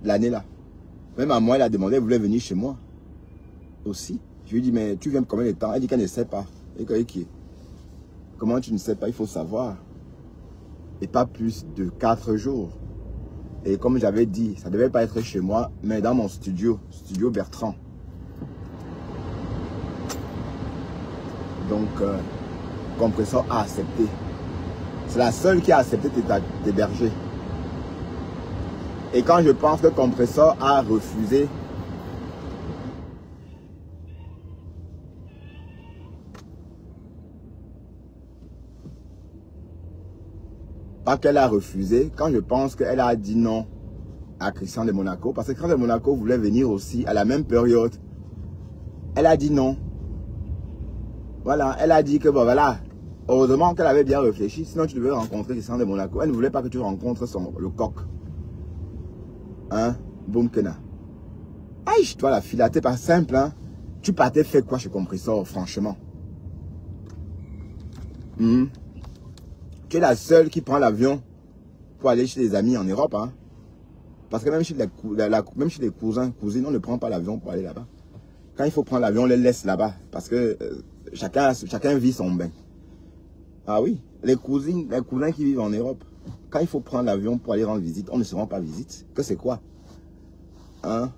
l'année là. Même à moi, elle a demandé, elle voulait venir chez moi. Aussi. Je lui ai dit, mais tu viens combien de temps? Elle dit qu'elle ne sait pas. Et qui? Comment tu ne sais pas? Il faut savoir. Et pas plus de 4 jours. Et comme j'avais dit, ça ne devait pas être chez moi, mais dans mon studio Bertrand. Donc, Compressor a accepté. C'est la seule qui a accepté d'héberger. Et quand je pense que Compressor a refusé, pas qu'elle a refusé, quand je pense qu'elle a dit non à Christian de Monaco, parce que Christian de Monaco voulait venir aussi à la même période, elle a dit non. Voilà, elle a dit que bon voilà, heureusement qu'elle avait bien réfléchi, sinon tu devais rencontrer Christian de Monaco. Elle ne voulait pas que tu rencontres le coq. Hein, Boumkena. Aïe, toi la filaté pas simple, hein. Tu partais faire quoi chez Compressor, franchement? Tu es la seule qui prend l'avion pour aller chez les amis en Europe, hein. Parce que même chez les cousins, cousines, on ne prend pas l'avion pour aller là-bas. Quand il faut prendre l'avion, on les laisse là-bas. Parce que chacun vit son bain. Ah oui, les cousins qui vivent en Europe, quand il faut prendre l'avion pour aller rendre visite, on ne se rend pas visite. Que c'est quoi? Hein?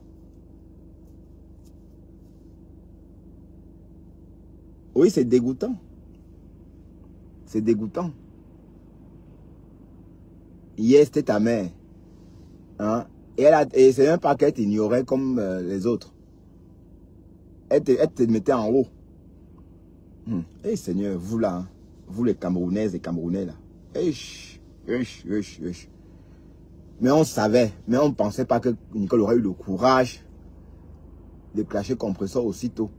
Oui, c'est dégoûtant. C'est dégoûtant. Hier, c'était ta mère. Hein? Et c'est un pas qu'elle t'ignorait comme les autres. Elle te mettait en haut. Eh Seigneur, vous là, hein, vous les Camerounaises et Camerounais là. Mais on savait, mais on ne pensait pas que Nicole aurait eu le courage clasher compresseur aussitôt.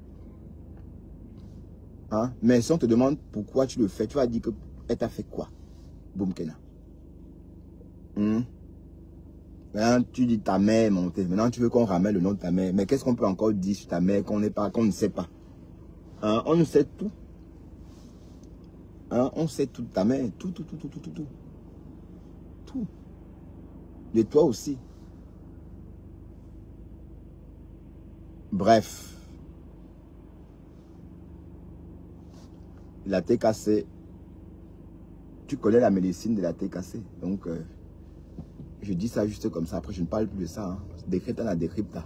Hein? Mais si on te demande pourquoi tu le fais, tu vas dire qu'elle t'a fait quoi? Boum Kena. Maintenant, tu dis ta mère est montée. Maintenant, tu veux qu'on ramène le nom de ta mère. Mais qu'est-ce qu'on peut encore dire sur ta mère qu'on ne sait pas? Hein? On ne sait tout. Hein? On sait tout de ta mère. Tout. Tout. De toi aussi. Bref. La TKC. Tu connais la médecine de la TKC. Donc, je dis ça juste comme ça. Après, je ne parle plus de ça. Hein. Décrypta.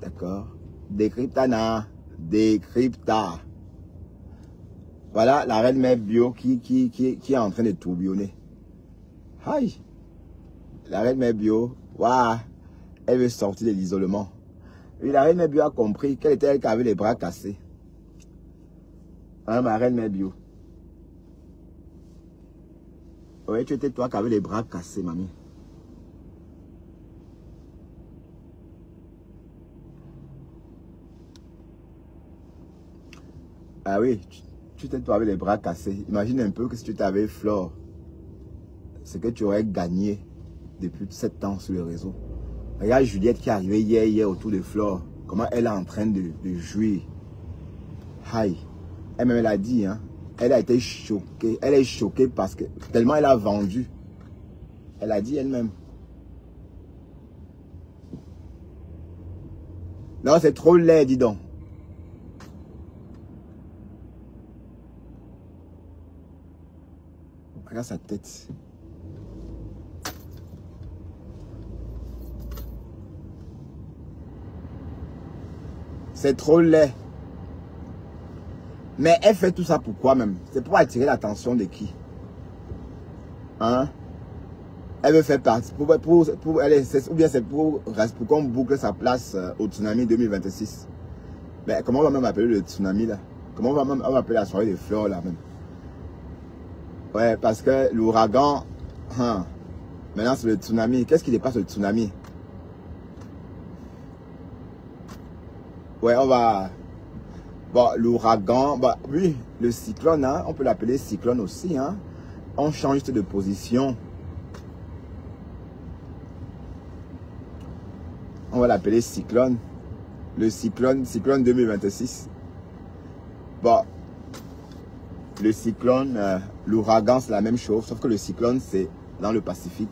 D'accord? Décrypta. Voilà la reine mère bio qui est en train de tourbillonner. Aïe! La reine mère bio, waouh! Elle veut sortir de l'isolement. Et la reine mère bio a compris qu'elle était elle qui avait les bras cassés. Hein, ma reine mère bio. Oui, tu étais toi qui avais les bras cassés, mamie. Ah oui, tu étais toi avec les bras cassés. Imagine un peu que si tu t'avais Flore, ce que tu aurais gagné depuis 7 ans sur le réseau. Regarde Juliette qui est arrivée hier autour de Flore. Comment elle est en train de jouir. Aïe. Elle-même, elle a dit, hein. Elle a été choquée. Elle est choquée parce que tellement elle a vendu. Elle a dit elle-même. Non, c'est trop laid, dis donc. Regarde sa tête. C'est trop laid. Mais elle fait tout ça pourquoi même? C'est pour attirer l'attention de qui? Hein? Elle veut faire partie. Ou bien c'est pour qu'on boucle sa place au tsunami 2026. Mais comment on va même appeler le tsunami là? Comment on va appeler la soirée des fleurs là même? Ouais, parce que l'ouragan, hein, maintenant c'est le tsunami. Qu'est-ce qui dépasse le tsunami? Ouais, on va... Bon, l'ouragan, bah, oui, le cyclone, hein, on peut l'appeler cyclone aussi. Hein. On change de position. On va l'appeler cyclone. Le cyclone 2026. Bon, le cyclone, l'ouragan, c'est la même chose, sauf que le cyclone, c'est dans le Pacifique.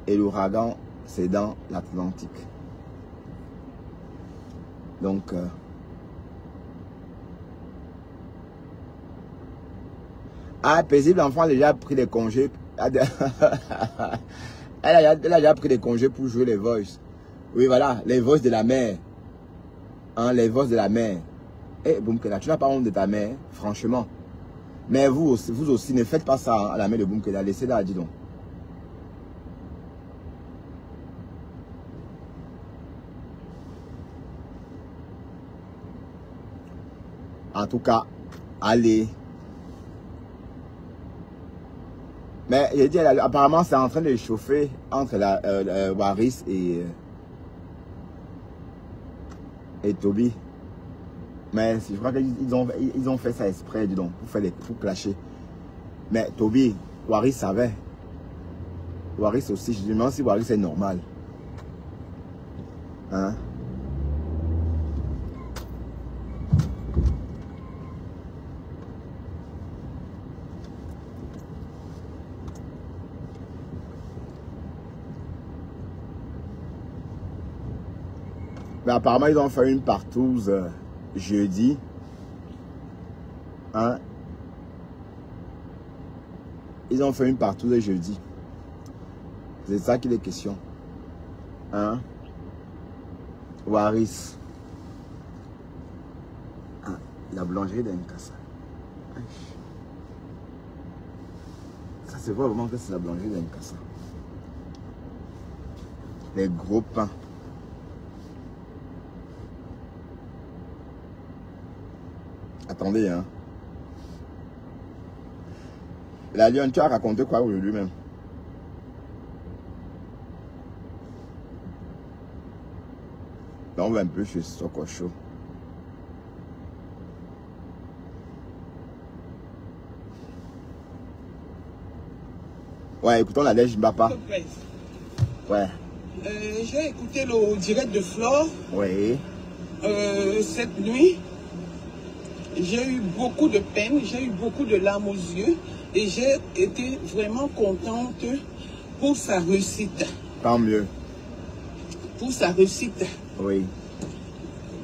Et l'ouragan, c'est dans l'Atlantique. Donc... Ah, paisible enfant, elle a déjà pris des congés. Elle a déjà pris des congés pour jouer les voices. Oui, voilà, les voices de la mère. Hein, les voices de la mère. Eh, Boumkela, tu n'as pas honte de ta mère, franchement. Mais vous aussi, ne faites pas ça hein, à la mère de Boumkela. Laissez-la, dis donc. En tout cas, allez. Mais il dit, apparemment, c'est en train de chauffer entre Waris et Toby. Mais je crois qu'ils ont fait ça exprès, dis donc, pour clasher. Mais Toby, Waris savait. Waris aussi, je me demande si Waris est normal. Hein? Mais apparemment, ils ont fait une partouze jeudi. Hein? Ils ont fait une partouze jeudi. C'est ça qu'il est question. Hein? Waris. Ah, la boulangerie d'Nkassa. Ça se voit vraiment que c'est la boulangerie d'Nkassa. Les gros pains. Attendez, hein. La Lyon, tu as raconté quoi aujourd'hui même? Donc on va un peu chez Sokocho. Ouais, écoutons la lèche Mbapa. Ouais. J'ai écouté le direct de Flore. Oui. Cette nuit, j'ai eu beaucoup de peine, j'ai eu beaucoup de larmes aux yeux et j'ai été vraiment contente pour sa réussite. Tant mieux. Pour sa réussite. Oui.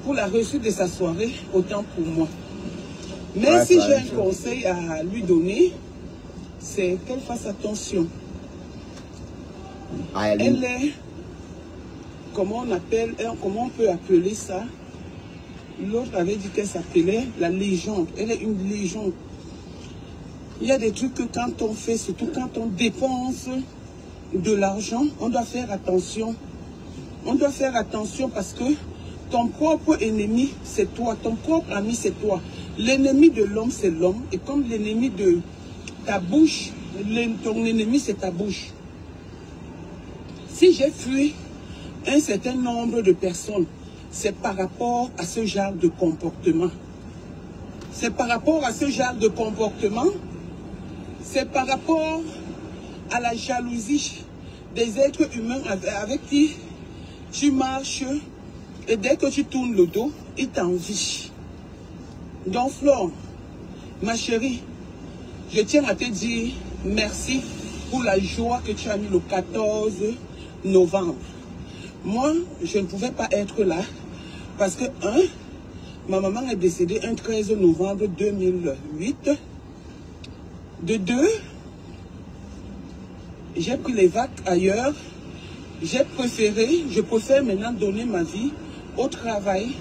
Pour la réussite de sa soirée, autant pour moi. Mais Ouais, si j'ai un conseil à lui donner, c'est qu'elle fasse attention. Elle est, comment on peut appeler ça? L'autre avait dit qu'elle s'appelait la légende. Elle est une légende. Il y a des trucs que quand on fait, surtout quand on dépense de l'argent, on doit faire attention. On doit faire attention parce que ton propre ennemi, c'est toi. Ton propre ami, c'est toi. L'ennemi de l'homme, c'est l'homme. Et comme l'ennemi de ta bouche, ton ennemi, c'est ta bouche. Si j'ai fui un certain nombre de personnes, c'est par rapport à ce genre de comportement. C'est par rapport à ce genre de comportement. C'est par rapport à la jalousie des êtres humains avec qui tu marches et dès que tu tournes le dos, ils t'envient. Donc Flore, ma chérie, je tiens à te dire merci pour la joie que tu as mis le 14 novembre. Moi, je ne pouvais pas être là parce que, ma maman est décédée un 13 novembre 2008. De deux, j'ai pris les vagues ailleurs. Je préfère maintenant donner ma vie au travail.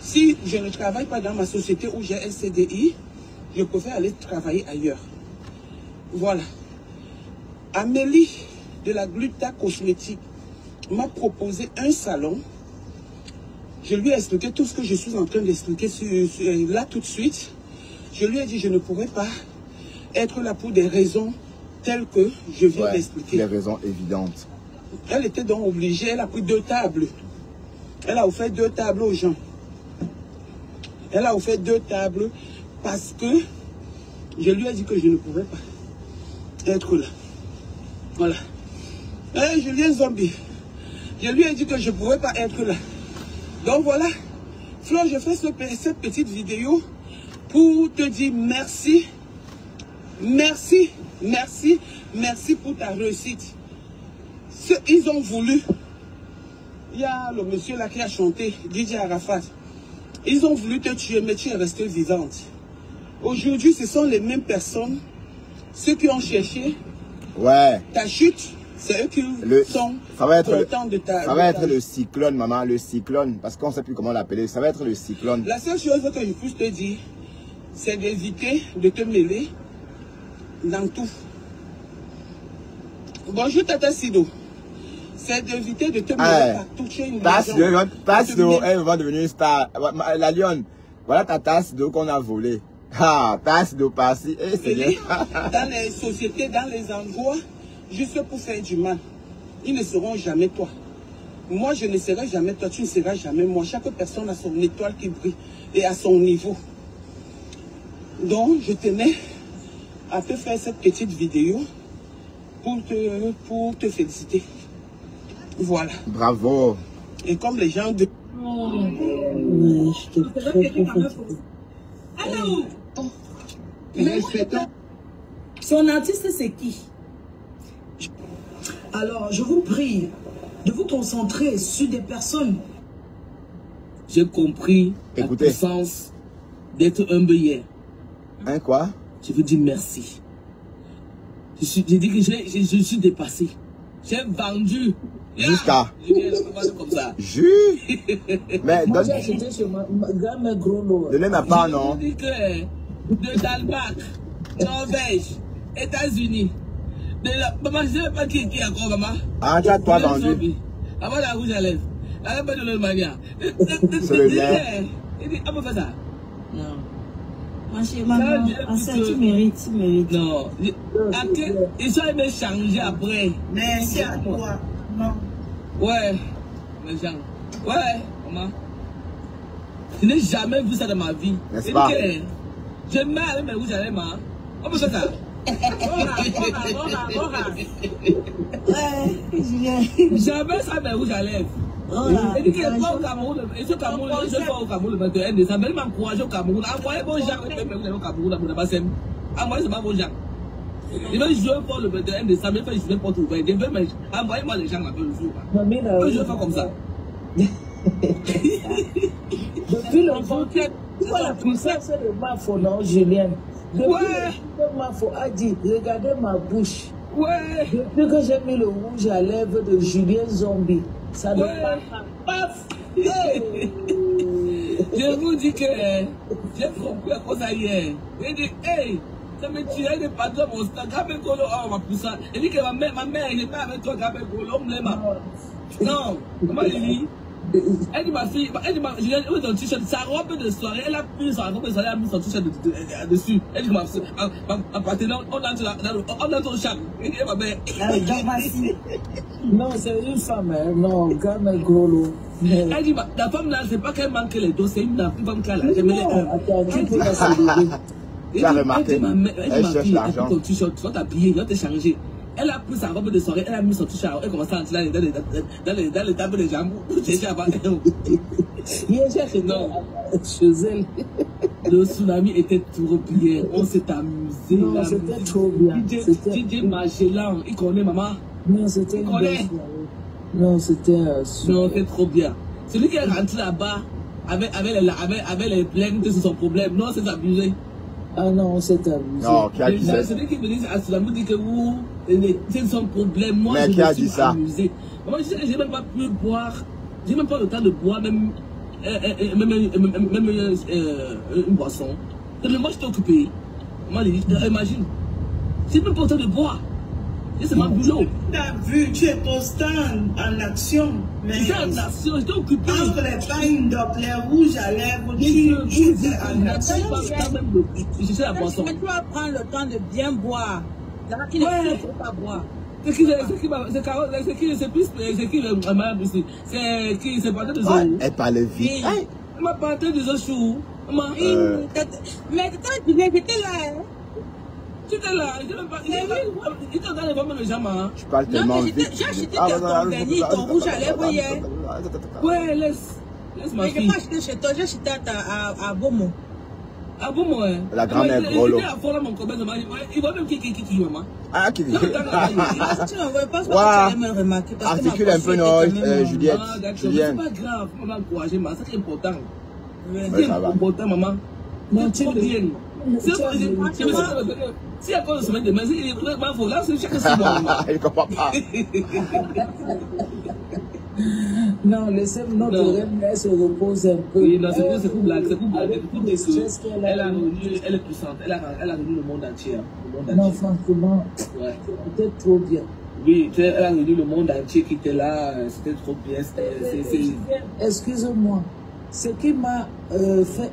Si je ne travaille pas dans ma société où j'ai un CDI, je préfère aller travailler ailleurs. Voilà. Amélie de la Gluta Cosmétique m'a proposé un salon. Je lui ai expliqué tout ce que je suis en train d'expliquer là tout de suite. Je lui ai dit je ne pourrais pas être là pour des raisons telles que je viens d'expliquer. Des raisons évidentes. Elle était donc obligée, elle a pris 2 tables. Elle a offert 2 tables aux gens. Elle a offert 2 tables parce que je lui ai dit que je ne pouvais pas être là. Voilà. Et Julien Zombie, je lui ai dit que je ne pouvais pas être là. Donc voilà, Flore, je fais cette petite vidéo pour te dire merci. Merci, merci, merci pour ta réussite. Ils ont voulu, il y a le monsieur là qui a chanté, DJ Arafat, ils ont voulu te tuer, mais tu es restée vivante. Aujourd'hui, ce sont les mêmes personnes, ceux qui ont cherché ta chute, c'est eux qui sont contents de ta... Ça va être le cyclone, maman, le cyclone, parce qu'on ne sait plus comment l'appeler, ça va être le cyclone. La seule chose que je puisse te dire, c'est d'éviter de te mêler dans tout. Bonjour Tata Sido. C'est d'éviter de te mêler partout chez une maison. Tasse d'eau, elle va devenir une star. La lionne, voilà ta tasse d'eau qu'on a volée. Ah, tasse d'eau par-ci. Dans les sociétés, dans les endroits, juste pour faire du mal. Ils ne seront jamais toi. Moi, je ne serai jamais toi, tu ne seras jamais moi. Chaque personne a son étoile qui brille et à son niveau. Donc, je tenais à te faire cette petite vidéo pour te féliciter. Voilà. Bravo. Et comme les gens de... J'étais très fatiguée. Son artiste, c'est qui? Alors, je vous prie de vous concentrer sur des personnes. J'ai compris la puissance d'être humble hier. Hein, quoi? Je veux dire merci. J'ai dit que je suis dépassé. J'ai vendu. Jusqu'à. Comme ça. Mais donne. Donnez ma part, non? Je dis que de Danemark, Norvège, États-Unis. Maman, je ne sais pas qui est encore, maman. Ah, tu as toi vendu. Avant la rouge à lèvres. Elle n'a pas de l'autre manière. C'est le lait. Il dit, on peut faire ça. Non. Ma chérie, maman, tu mérites. Non. Ils sont aimés changer après. Merci à toi. Non. Ouais. Ouais. Maman, je n'ai jamais vu ça dans ma vie. N'est-ce pas? Je mets avec mes rouges à lèvres. On peut faire ça. Jamais ça mes rouges à lèvres. Il dit qu'elle va au Cameroun, et ce Cameroun, je vais au Cameroun le 21 décembre. Elle m'a encouragé au Cameroun. Envoyez vos gens avec mes rouges au Cameroun, à Bonabassem. Envoyez seulement vos gens. Je vais jouer fort le 21 décembre, je vais jouer pour tout. Envoyez-moi les gens là-bas le jour. Je vais faire comme ça. Depuis le jour que la puissance de Mafo, non, Julien. Depuis que Mafo a dit, regardez ma bouche. Ouais. Depuis que j'ai mis le rouge à lèvres de Julien Zombie, ça ne part pas. Paf. Je vous dis que j'ai compris à cause hier. J'ai dit, hey, ça me tue, elle est pas de mon stade. Gabé Golo, oh, ma poussa. Elle dit que ma mère, je pas avec toi, Gabé Golo, on me l'aime. Non, comment elle dit? Elle dit, ma fille, elle dit, Julien, où est ton t-shirt? Sa robe de soirée, elle a pris sa robe de soirée, elle a mis son t-shirt dessus. Elle dit, ma partenaire, on entre au chat. Elle dit, ma mère. Non, c'est une femme, hein. Non, Gabé Golo. Elle dit, la femme là, c'est pas qu'elle manque les dos, c'est une femme qui a la attends, tu peux la saluer. Tu as remarqué, elle cherche l'argent. Tu vas t'habiller, tu vas te changer. Elle a pris sa robe de soirée, elle a mis son t-shirt, elle commence à entrer dans les tables de jambes. Chez elle. Le tsunami était trop bien, on s'est amusé. Non, c'était trop bien. DJ Magellan, il connaît maman? Non, c'était une belle soirée. Non, c'était non, c'était trop bien. Celui qui est rentré là-bas avec les plaintes sur son problème, non, c'est abusé. Ah non, on s'est amusé. Non, qui a dit ça? Celui qui me dit à Tsunami dit que c'est son problème. Moi, mais je qui a me dit suis ça? amusé. Moi, je sais que j'ai même pas pu boire. J'ai même pas le temps de boire même une boisson. Moi, je t'ai occupé. Moi, imagine. J'ai même pas le temps de boire. C'est mon boulot. Tu as vu, tu es constant en action. Mais j'étais en action, j'étais occupé. Entre les bagnes d'op, les rouges à lèvres, tu es en action. Je sais la boisson. Mais tu vas prendre le temps de bien boire. Il ne faut pas boire. C'est qui c'est parti de Zoé. Elle parlait vite. Elle m'a parlé de Zoé. Mais j'étais là. Tu étais là, il était dans les pommes de jambe. Tu parles tellement vite. J'ai acheté ton vernis, ton rouge à lèvres hier. Ouais, laisse ma fille. Mais je n'ai pas acheté chez toi, j'ai acheté à Beaumont. À Beaumont, hein. La grand-mère Grolo. Il voit même qui, maman. Ah, qui dit? Tu ne vois pas ce que tu allais me remarquer. Articule un peu, non, Juliette. C'est pas grave, on va encourager, mais c'est important. C'est important, maman. Non, tu es bien. Si à cause de semaine de main, il faut là, c'est chaque semaine. Il ne comprend pas. Non, laissez notre reine, elle se repose un peu. Oui, non, c'est pour blague, c'est pour blague. Elle est puissante, elle a réuni le monde entier. Non, franchement, c'était trop bien. Oui, elle a réuni le monde entier qui était là, c'était trop bien. Excusez-moi, ce qui m'a fait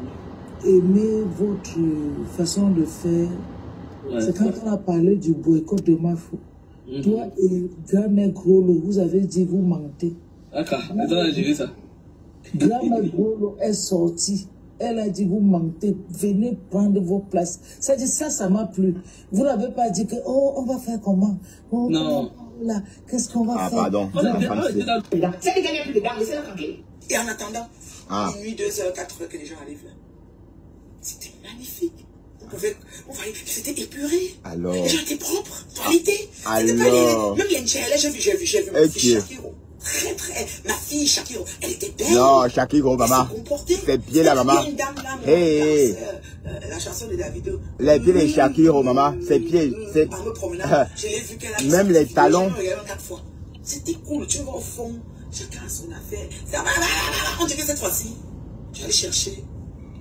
aimer votre façon de faire, c'est quand on a parlé du boycott de Mafo. Toi et Gramé Grolo, vous avez dit vous mentez. D'accord, attends, j'ai vu ça. Gramé Grolo est sortie. Elle a dit vous mentez, venez prendre vos places. Ça dit ça m'a plu. Vous n'avez pas dit que on va faire comment? Non. Qu'est-ce qu'on va faire? Ah pardon. C'est les gagnants plus de dames, laissez-la tranquille. Et en attendant, minuit, 2h, 4h que les gens arrivent là. C'était magnifique. Vous voyez, c'était épuré. Alors. Les gens étaient propres, toilettés. Alors. Même les Nchela, j'ai vu ma fille Shakiro. Très, ma fille Shakiro, elle était belle. Non, Shakiro, maman. Ses pieds là, maman. Hey. La chanson de Davido. Les pieds de Shakiro, maman. Ses pieds. Par me promenade, je l'ai vu qu'elle a. Même les talons. C'était cool, tu vas au fond, chacun a son affaire. On dirait que cette fois-ci, tu vas aller chercher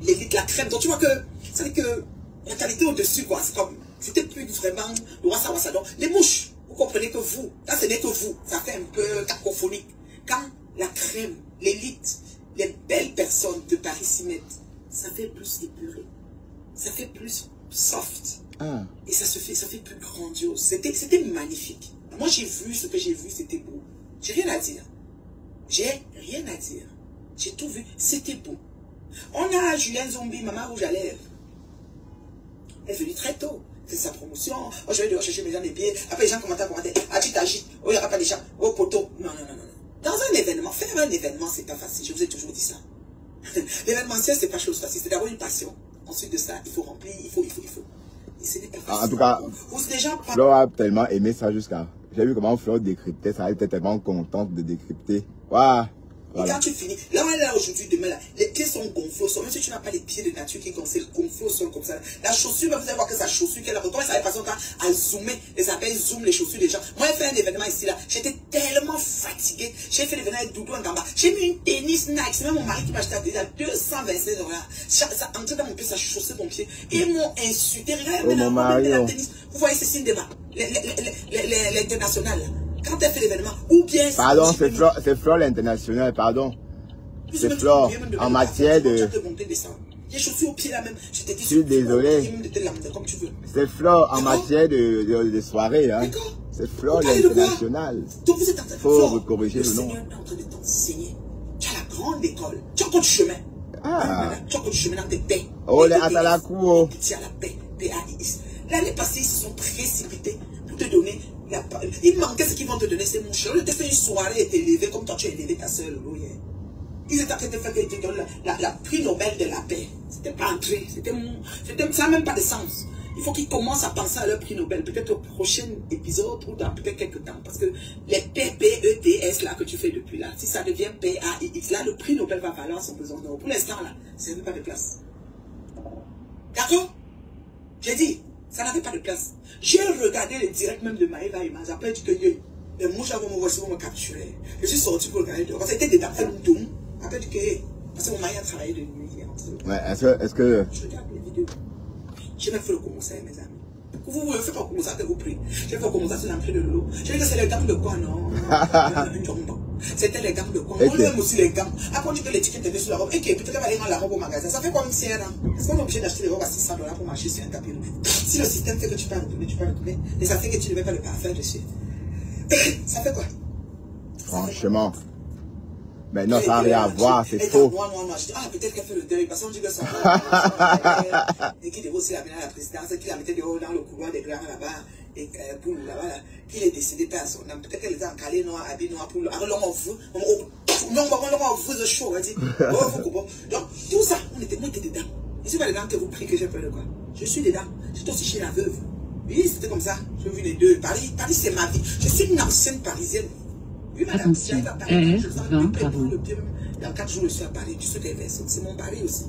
l'élite, la crème. Donc tu vois que, c'est que la qualité au-dessus, quoi. C'est comme, c'était plus vraiment le wassa. Donc, les mouches, vous comprenez que vous, là ce n'est que vous, ça fait un peu cacophonique. Quand la crème, l'élite, les belles personnes de Paris s'y mettent, ça fait plus épuré, ça fait plus soft. Et ça fait plus grandiose. C'était magnifique. Moi j'ai vu ce que j'ai vu, c'était beau. J'ai rien à dire. J'ai tout vu. C'était beau. On a Julien Zombie, maman rouge à lèvres. Elle est venue très tôt. C'est sa promotion. Oh, je vais devoir chercher mes gens des pieds. Après, les gens commentent à commenter. Ah, tu t'agites. Oh, il n'y aura pas de gens. Oh, poteau. Non, non, non, non. Dans un événement, faire un événement, c'est pas facile. Je vous ai toujours dit ça. L'événementiel, c'est pas chose facile. C'est d'abord une passion. Ensuite de ça, il faut remplir, il faut. Et ce n'est pas facile. En tout cas, déjà Flore a tellement aimé ça jusqu'à... J'ai vu comment Flore décryptait ça. Elle était tellement contente de décrypter. Waouh! Et quand tu finis, là on est là aujourd'hui, demain là, les pieds sont gonflés au sol. Même si tu n'as pas les pieds de nature qui gonflent au sol comme ça. La chaussure, vous allez voir que sa chaussure qu'elle a. Comment ça passe son temps à zoomer, les appels zoom les chaussures des gens. Moi j'ai fait un événement ici là, j'étais tellement fatigué. J'ai fait l'événement avec Doudou en Gamba. J'ai mis une tennis Nike, c'est même mon mari qui m'a acheté à 226 $. Ça entrait dans mon pied, ça chaussait mon pied. Ils m'ont insulté. Regardez mon mari, la tennis. Vous voyez ce signe débat, l'international là. Quand elle fait l'événement, ou bien... Pardon, c'est Flore l'international, pardon. C'est Flore en matière de... J'ai chaussé au pied là même. Je suis désolé. C'est Flore en matière de soirée. Hein. C'est Flore l'international. Donc vous êtes en train de... Faut vous corriger le nom. Le Seigneur est en train de t'enseigner. Tu as la grande école. Tu as encore du chemin. Ah. Tu as encore du chemin dans tes paix. Oh, les Atalakou. Tu as la paix. P-A-I-S. L'année passée, ils se sont précipités pour te donner... Il manquait ce qu'ils vont te donner, c'est mon cher. Au lieu de faire une soirée et t'élever comme toi tu as élevé ta soeur Lolo hier. Ils étaient en train de faire qu'ils te donnent la prix Nobel de la paix. C'était pas entré. Ça n'a même pas de sens. Il faut qu'ils commencent à penser à leur prix Nobel. Peut-être au prochain épisode ou dans peut-être quelques temps. Parce que les P-P-E-T-S là que tu fais depuis là, si ça devient P-A-I-X, là le prix Nobel va valoir son besoin d'or. Pour l'instant là, c'est même pas de place. D'accord? J'ai dit. Ça n'avait pas de place. J'ai regardé le direct même de Maëva Image. Après, je dis que les mouches vont me voir, vont me capturer. Je suis sorti pour regarder dehors. Parce que c'était dedans, c'est un doum. Après, je dis que... Parce que mon mari a travaillé de nuit hier. Ouais, est-ce que... Je regarde les vidéos. J'ai même fait le commencer, mes amis. Vous ne faites pas commencer à vous prier. J'ai fait commencer sur l'entrée de l'eau. J'ai dit que c'est les gants de quoi, non? C'était les gants de quoi? On aime aussi les gants. Après, on dit que l'étiquette était sur la robe. Et peut-être qu'elle va aller rendre la robe au magasin. Ça fait quoi, monsieur? Est-ce qu'on est obligé d'acheter des robes à 600 $ pour marcher sur un tapis? Si le système fait que tu peux retourner, tu peux retourner. Mais ça fait que tu ne mets pas le parfum dessus. Ça fait quoi? Franchement. Mais non, ça n'a rien à voir, c'est faux. Moi, je dis, ah, peut-être qu'elle fait le deuil, parce qu'on dit que ça. Et qu'il devait aussi l'amener à la présidence, qu'il la mettait dehors dans le couloir des grands là-bas, et pour là-bas, qu'il est décédé par son âme. Peut-être qu'elle était en calé noir, habillé noir pour le. Alors, on vous chaud, on dit. Donc, tout ça, moi, j'étais dedans. Et c'est pas dedans que vous priez que j'ai peur de quoi? Je suis dedans. J'étais aussi chez la veuve. Oui, c'était comme ça. J'ai vu les deux. Paris, c'est ma vie. Je suis une ancienne parisienne. Oui, madame, attention, RS20 travaux. Dans 4 jours, je suis à Paris. Tu sais que c'est mon Paris aussi.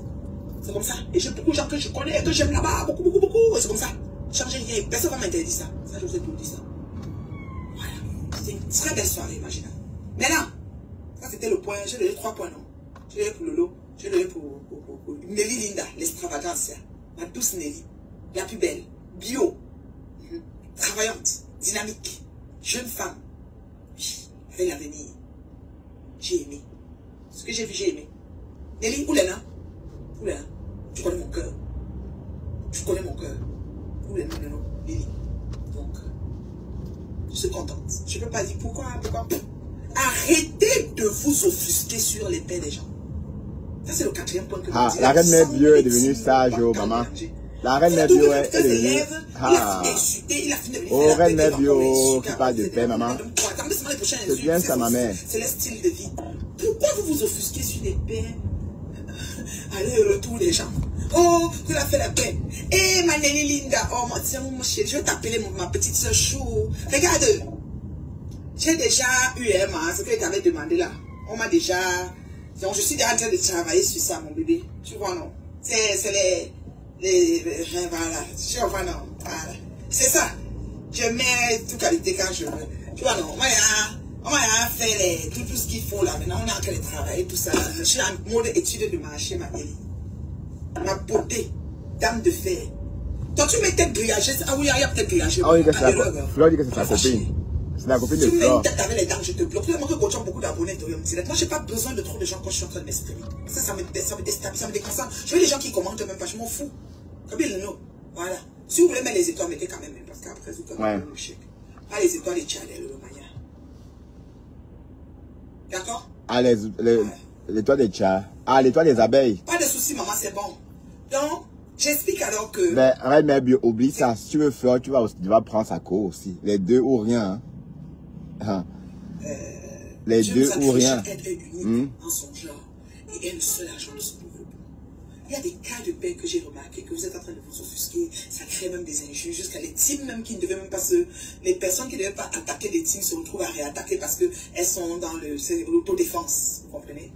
C'est comme ça. Et j'ai beaucoup de gens que je connais et que j'aime là-bas. Beaucoup. Et c'est comme ça. Changez rien. Personne ne va m'interdire ça. Ça, je vous ai tout dit ça. Voilà. C'était une très belle soirée, imaginez. Maintenant, ça c'était le point. J'ai donné 3 points, non? J'ai donné pour Lolo. J'ai donné pour Nelly Linda, l'extravagance. Ma douce Nelly. La plus belle. Bio. Travaillante. Dynamique. Jeune femme. Avec l'avenir. J'ai aimé. Ce que j'ai vu, j'ai aimé. Nelly, Oulena. Tu connais mon cœur. Oulena, Nelly. Donc, je suis contente. Je ne peux pas dire pourquoi. Arrêtez de vous offusquer sur les paix des gens. Ça, c'est le 4e point que je dis. La reine Mère Bio est devenue sage, maman. La reine Mère Bio est devenue... Oh, reine Mère Bio, qui parle de paix, maman. C'est bien ça, ma mère. C'est le style de vie. Pourquoi vous vous offusquez sur les paix? Allez, retour des gens. Oh, tu as fait la paix. Eh, ma Nelly Linda. Oh, mon chéri, je vais t'appeler ma petite soeur Chou. Regarde. J'ai déjà eu ce que tu avais demandé là. On m'a déjà... Donc, je suis déjà en train de travailler sur ça, mon bébé. Tu vois, non? C'est voilà. Tu vois, non? Voilà. C'est ça. Je mets toute qualité quand je veux. Tu vois, non? On va faire tout ce qu'il faut là. Maintenant, on est en train de travailler, tout ça. Je suis en mode étude de marché, ma Nelly. Ma beauté, dame de fer. Toi, tu mets tête grillagée. Ah oui, il y a peut-être grillagée. Ah oui, Flore dit que c'est sa copine. C'est la copine de Flore. Tu mets une tête avec les dents, je te bloque. Tout le monde que tu as beaucoup d'abonnés. Moi, je n'ai pas besoin de trop de gens quand je suis en train de m'exprimer. Ça me déstabilise, ça me déconcentre. Je veux les gens qui commentent même pas, je m'en fous. Comme il le know. Voilà. Si vous voulez mettre les étoiles, mettez quand même. Parce qu'après, vous pouvez mettre le chèque. Pas les étoiles, les tchadels, le maya. D'accord? Ah, L'étoile des chats. Ah, l'étoile des abeilles. Pas de soucis, maman, c'est bon. Donc, j'explique alors que... Mais Reine Mère Bio, oublie ça. Si tu veux faire, tu vas prendre sa co aussi. Les deux ou rien. Hein. Les deux ou rien. Elle est unique en son genre. Et elle est le seul agent de son développement. Il y a des cas de paix que j'ai remarqué que vous êtes en train de vous offusquer. Ça crée même des injures jusqu'à les teams même qui ne devaient même pas se... Les personnes qui ne devaient pas attaquer des teams se retrouvent à réattaquer parce qu'elles sont dans l'autodéfense. Vous comprenez?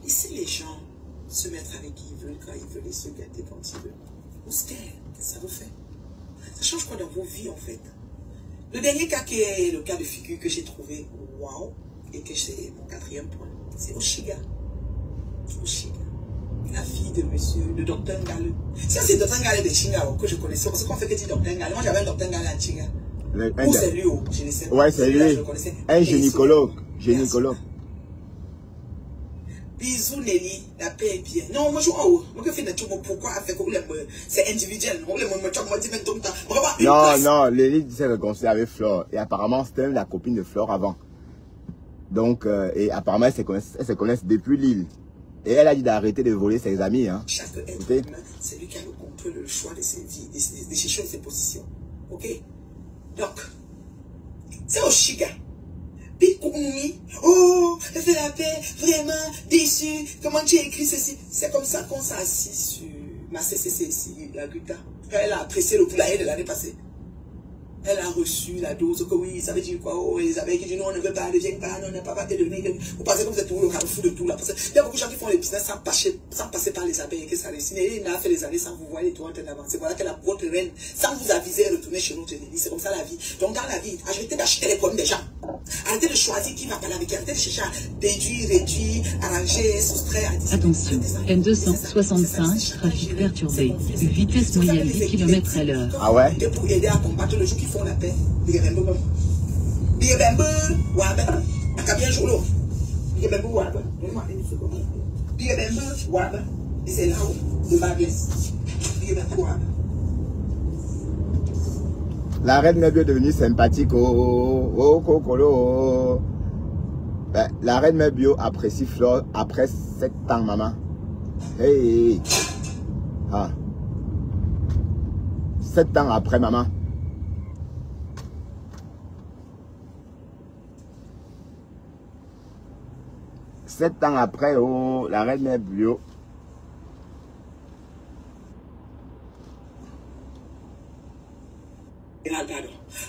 Laissez les gens se mettre avec qui ils veulent, quand ils veulent, et se gâter quand ils veulent. Ou ce que ça vous fait? Ça change quoi dans vos vies en fait? Le dernier cas qui est le cas de figure que j'ai trouvé, waouh, et que c'est mon 4e point, c'est Oshiga. Oshiga. La fille de monsieur, de Dr Ngale. Ça c'est Dr Ngale de Chinga que je connaissais, parce qu'on fait que dit Dr Ngale. Moi j'avais un Dr Ngale à Chinga. Ou c'est lui, je ne sais pas. Ouais, c'est lui. Un gynécologue. Gynécologue. Bisous Nelly, la paix est bien. Non, moi je vois moi que fais de tout pourquoi avec c'est individuel. Non, Nelly s'est réconciliée avec Flore et apparemment c'était la copine de Flore avant. Donc et apparemment elles se connaissent depuis Lille. Et elle a dit d'arrêter de voler ses amis hein. Chaque être humain, c'est lui qui a le contrôle, le choix de ses vies, des choix de ses positions. OK? Donc c'est Oshiga. Oh, elle fait la paix, vraiment, déçu. Comment tu as écrit ceci? C'est comme ça qu'on s'est assis sur ma CCC ici, la Guta. Elle a apprécié le poulailler de l'année passée. Elle a reçu la dose que oui, ça veut dire quoi? Oh, les abeilles qui disent non, on ne veut pas, ne viens pas, non, on n'a pas te donner. Vous pensez que vous êtes tout le carrefour de tout là. Parce qu'il y a beaucoup de gens qui font les business sans passer par les abeilles et que ça réussit. Et elle a fait les années sans vous voir les toits en train d'avancer. Voilà qu'elle a votre reine, sans vous aviser, retourner chez l'autre. C'est comme ça la vie. Donc dans la vie, arrêtez d'acheter les problèmes des gens. Arrêtez de choisir qui va parler avec elle. Arrêtez de chercher à déduire, réduire, arranger, soustraire. Attention, M265, trafic perturbé. Vitesse moyenne 10 km à l'heure. Ah ouais? Pour aider à combattre le jour qui font la paix. C'est là où le bas blesse. La reine Mère Bio est devenue sympathique. Oh, Kokolo. Ben, la reine Mère Bio apprécie Flore après 7 ans, maman. Hey. Ah. 7 ans après, maman. Sept ans après, oh, la reine Mère Bio.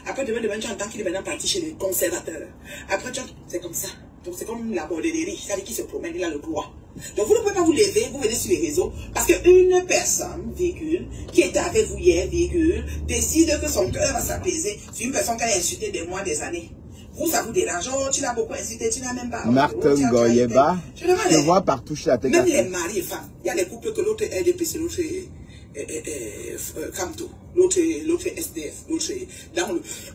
Après, demain, tu entends qu'il est maintenant parti chez les conservateurs. Après, c'est comme ça. Donc, c'est comme la bordellerie. C'est-à-dire qu'il se promène, il a le droit. Donc, vous ne pouvez pas vous lever, vous venez sur les réseaux. Parce qu'une personne, virgule, qui était avec vous hier, virgule, décide que son cœur va s'apaiser sur une personne qui a insulté des mois, des années. Vous, ça vous dérange. Oh, tu l'as beaucoup insulté, tu n'as même pas... Martin Goyeba, je vois partout chez la tête. Même les maris et femmes. Il y a des couples que l'autre est RDPC, l'autre est Camto, l'autre SDF, l'autre est dans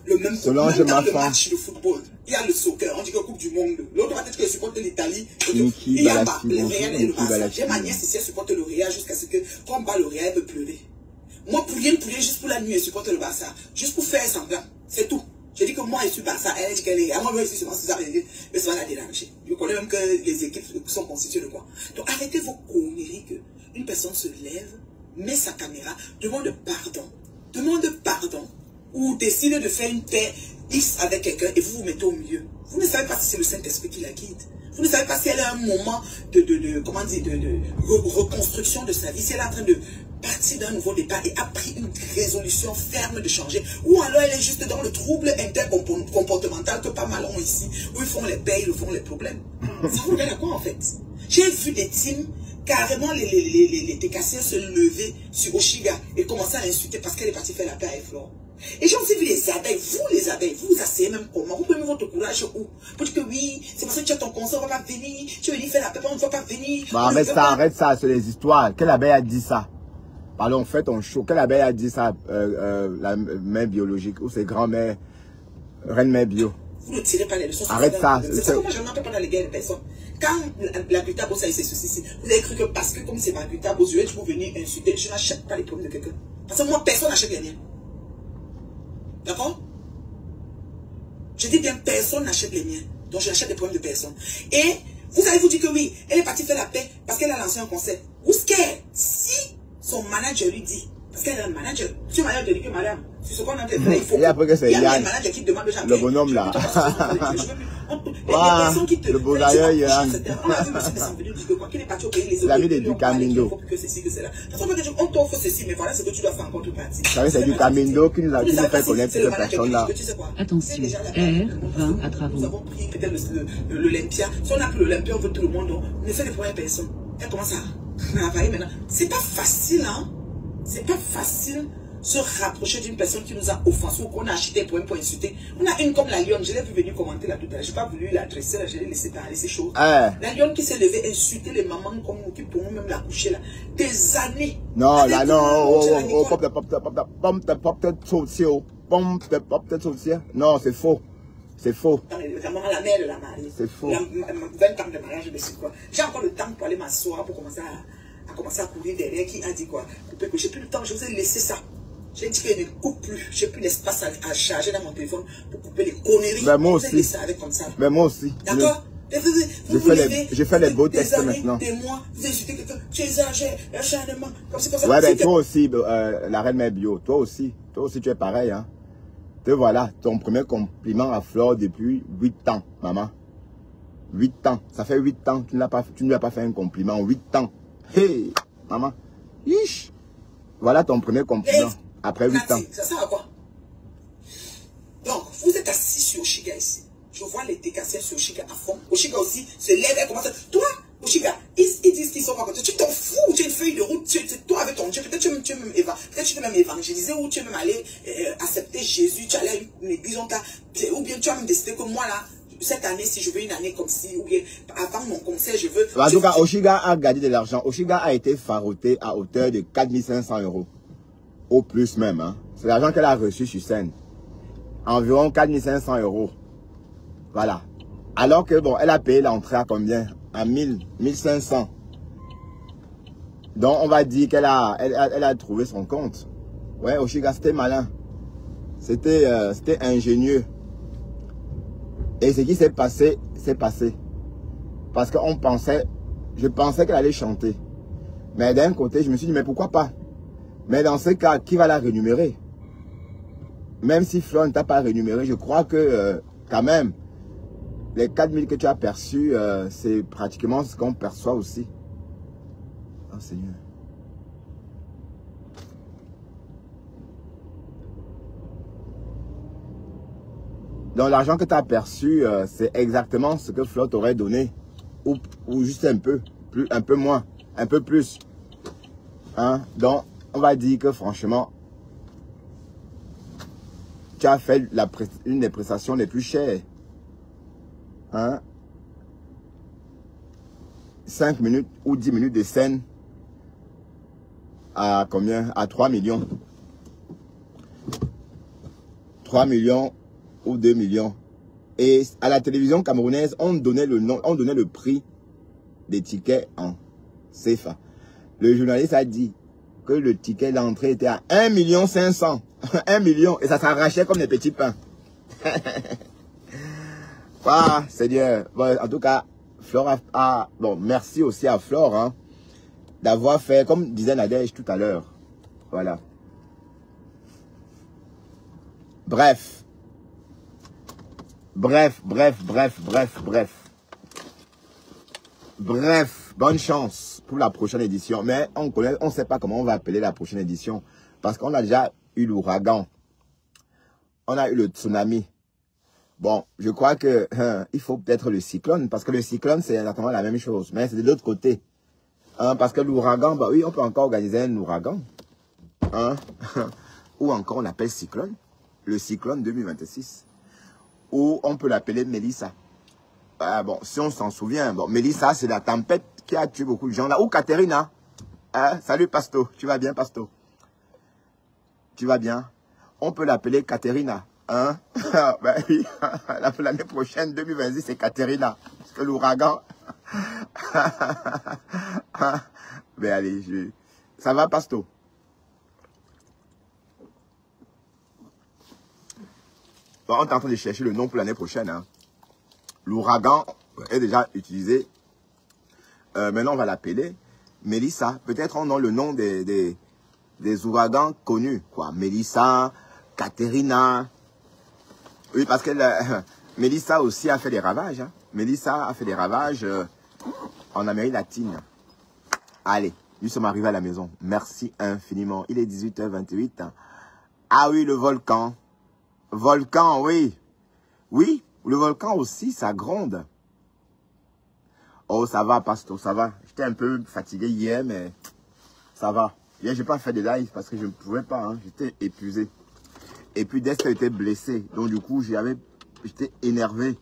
le même couple. Même dans le match de football, il y a le soccer, on dit que Coupe du Monde. L'autre va peut-être que supporte l'Italie. Il y a le Real et le Barça. J'ai ma nièce ici, elle supporte le Real jusqu'à ce que, quand on bat le Real, elle peut pleurer. Moi, pour rien, juste pour la nuit, elle supporte le Barça. Juste pour faire semblant. C'est tout. Je dis que moi, je suis Barça, elle dit qu'elle est... À moi, je suis seulement ça, mais ça va la déranger. Je connais même que les équipes sont constituées de quoi. Donc, arrêtez vos conneries que une personne se lève, met sa caméra, demande pardon, ou décide de faire une paix X avec quelqu'un et vous vous mettez au milieu. Vous ne savez pas si c'est le Saint-Esprit qui la guide. Vous ne savez pas si elle a un moment de reconstruction de sa vie, si elle est en train de partir d'un nouveau départ et a pris une résolution ferme de changer. Ou alors elle est juste dans le trouble intercomportemental que pas mal ont ici, où ils font les paix, ils font les problèmes. Ça vous regarde à quoi en fait? J'ai vu des teams, carrément les TKC se lever sur Oshiga et commencer à l'insulter parce qu'elle est partie faire la paix avec Flore. Et j'ai aussi vu les abeilles, vous asseyez même comment? Vous prenez votre courage où? Pour dire que oui, c'est parce que tu as ton conseil, on ne va pas venir, tu veux venir faire la paix, on ne va pas venir. Bah, arrête ça, c'est les histoires. Quelle abeille a dit ça? Pardon, fait ton show. Quelle abeille a dit ça, la mère biologique ou ses grands-mères, reine mère bio? Vous ne tirez pas les leçons. Arrête ça. C'est ça que moi je n'entends pas dans les guerres de personnes. Quand la Guta Boss a eu ses soucis, vous avez cru que parce que comme c'est ma Guta Boss, je vais toujours venir insulter, je n'achète pas les problèmes de quelqu'un. Parce que moi, personne n'achète les miens. D'accord? Je dis bien, personne n'achète les miens. Donc je n'achète des problèmes de personne. Et Vous allez vous dire que oui, elle est partie faire la paix parce qu'elle a lancé un concert. Ou ce qu'elle, si son manager lui dit, parce qu'elle est un manager, si le manager te dit que madame, c'est ce qu'on a fait, il faut. Et après que c'est il y a un manager qui demande aux gens, le bonhomme là. Le beau d'ailleurs, Yann. On a vu monsieur de Saint-Venu dire que quoi, qu'il est parti au pays, les autres. L'ami de du Camindo. Que ceci, que cela. On t'offre ceci, mais voilà ce que tu dois faire en contrepartie. C'est du Camindo qui nous a fait connaître cette personne-là. Attention, R20 à travaux. Nous avons pris peut-être l'Olympia. Si on a pris l'Olympia, on veut tout le monde. On ne fait les premières personnes. Elle commence à travailler maintenant. C'est pas facile, hein. C'est pas facile se rapprocher d'une personne qui nous a offensé ou qu'on a acheté pour insulter. On a une comme la Lyon, je l'ai vu venir commenter là tout à l'heure. Je n'ai pas voulu l'adresser, je l'ai laissé parler, c'est chaud. La Lyon qui s'est levée, insulter les mamans comme qui pourront même la coucher là. Des années. Non, là, non, non, c'est faux. C'est faux. La maman, la mère de la mariée. C'est faux. 20 ans de mariage, je sais quoi. J'ai encore le temps pour aller m'asseoir, pour commencer à courir derrière. Qui a dit quoi? J'ai plus le temps, je vous ai laissé ça. J'ai dit que je ne coupe plus. J'ai plus d'espace à charger dans mon téléphone pour couper les conneries. Mais moi aussi. Ça avec comme ça. Mais moi aussi. D'accord? J'ai fait les beaux textes maintenant. Des mois, vous insultez quelqu'un, tu exagères, l'acharnement, comme c'est comme ça. Ouais, mais toi aussi, la reine mère bio, toi aussi tu es pareil, hein. Te voilà, ton premier compliment à Flore depuis 8 ans, maman. 8 ans, ça fait 8 ans, tu ne lui as pas fait un compliment, 8 ans. Hey, maman, yish. Voilà ton premier compliment, après 8 ans. Ça sert à quoi? Donc, vous êtes assis sur Oshiga ici. Je vois les décassés sur Oshiga à fond. Oshiga aussi se lève, elle commence à... Toi, Oshiga, ils disent qu'ils sont pas contents. Tu t'en fous, tu as une feuille de route, toi avec ton Dieu, peut-être tu peux même évangéliser ou tu peux même aller accepter Jésus, tu allais à une église, ou bien tu as même décidé que moi là, cette année, si je veux une année comme ci, ou bien avant mon concert, je veux... En tout cas, Oshiga a gagné de l'argent. Oshiga a été faroté à hauteur de 4500 €. Au plus même, hein. C'est l'argent qu'elle a reçu sur scène. Environ 4500 €. Voilà. Alors que, bon, elle a payé l'entrée à combien? À 1000, 1500. Donc, on va dire qu'elle a trouvé son compte. Ouais, Oshiga, c'était malin. C'était ingénieux. Et ce qui s'est passé, c'est passé. Parce que je pensais qu'elle allait chanter. Mais d'un côté, je me suis dit, mais pourquoi pas? Mais dans ce cas, qui va la rémunérer? Même si Flore ne t'a pas rémunéré, je crois que quand même, les 4000 que tu as perçus, c'est pratiquement ce qu'on perçoit aussi. Oh Seigneur. Donc l'argent que tu as perçu, c'est exactement ce que Flore t'aurait donné. Ou juste un peu, un peu moins, un peu plus. Hein? Donc, on va dire que franchement, tu as fait une des prestations les plus chères. Hein? 5 minutes ou 10 minutes de scène à combien? À 3 millions. 3 millions ou 2 millions. Et à la télévision camerounaise, on donnait le prix des tickets en CFA. Le journaliste a dit que le ticket d'entrée était à 1 500 000. 1 million. Et ça s'arrachait comme des petits pains. Ah, Seigneur. Bon, en tout cas, Flore bon, merci aussi à Flore, hein, d'avoir fait, comme disait Nadège tout à l'heure. Voilà. Bref. Bref, bonne chance pour la prochaine édition. Mais on ne sait pas comment on va appeler la prochaine édition. Parce qu'on a déjà eu l'ouragan. On a eu le tsunami. Bon, je crois que il faut peut-être le cyclone. Parce que le cyclone, c'est exactement la même chose. Mais c'est de l'autre côté. Hein, parce que l'ouragan, bah oui, on peut encore organiser un ouragan. Hein, ou encore on appelle cyclone. Le cyclone 2026. Ou on peut l'appeler Mélissa. Bon, si on s'en souvient, bon, Mélissa, c'est la tempête qui a tué beaucoup de gens là. Ou Caterina. Hein? Salut Pasto. Tu vas bien, Pasto? Tu vas bien? On peut l'appeler Caterina. Hein? Ben oui, l'année prochaine, 2026, c'est Caterina. Parce que l'ouragan. Ben allez, ça va, Pasto? Bon, on est en train de chercher le nom pour l'année prochaine. Hein. L'ouragan est déjà utilisé maintenant, on va l'appeler Mélissa. Peut-être on a le nom des ouragans connus, quoi. Mélissa, Katerina. Oui, parce que Mélissa aussi a fait des ravages. Hein. Mélissa a fait des ravages en Amérique latine. Allez, nous sommes arrivés à la maison. Merci infiniment. Il est 18h28. Ah oui, le volcan. Volcan, oui. Oui, le volcan aussi, ça gronde. Oh, ça va, Pastor, ça va. J'étais un peu fatigué hier, mais ça va. Hier, je n'ai pas fait de live parce que je ne pouvais pas. Hein. J'étais épuisé. Et puis, Dexter était blessé. Donc, du coup, j'étais énervé.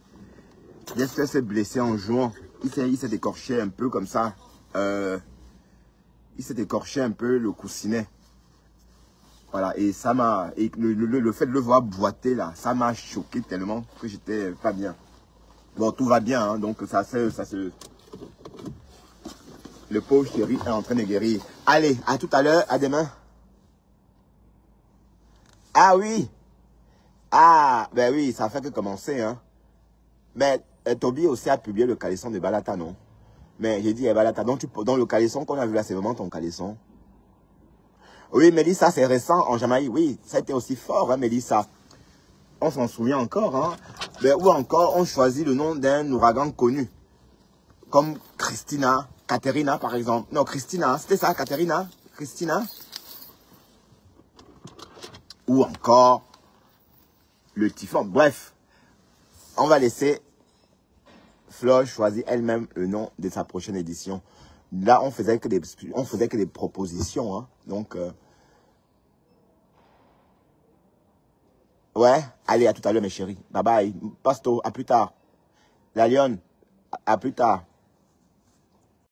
Dexter s'est blessé en jouant. Il s'est écorché un peu comme ça. Il s'est écorché un peu le coussinet. Voilà. Et ça m'a... Le fait de le voir boiter, là, ça m'a choqué tellement que j'étais pas bien. Bon, tout va bien. Hein, donc, ça se... Le pauvre chéri est en train de guérir. Allez, à tout à l'heure, à demain. Ah oui. Ah, ben oui, ça fait que commencer. Hein. Mais Toby aussi a publié le caleçon de Balata, non? Mais j'ai dit, Balata, donc le caleçon qu'on a vu là, c'est vraiment ton caleçon. Oui, Mélissa, c'est récent en Jamaïque. Oui, ça a été aussi fort, hein, Mélissa. On s'en souvient encore. Hein. Mais, ou encore, on choisit le nom d'un ouragan connu. Comme Christina, Katerina, par exemple. Non, Christina, c'était ça, Katerina, Christina. Ou encore le typhon. Bref, on va laisser Flore choisir elle-même le nom de sa prochaine édition. Là, on faisait que des propositions. Hein. Donc, ouais, allez, à tout à l'heure, mes chéris. Bye bye. Pasto, à plus tard. La Lionne, à plus tard.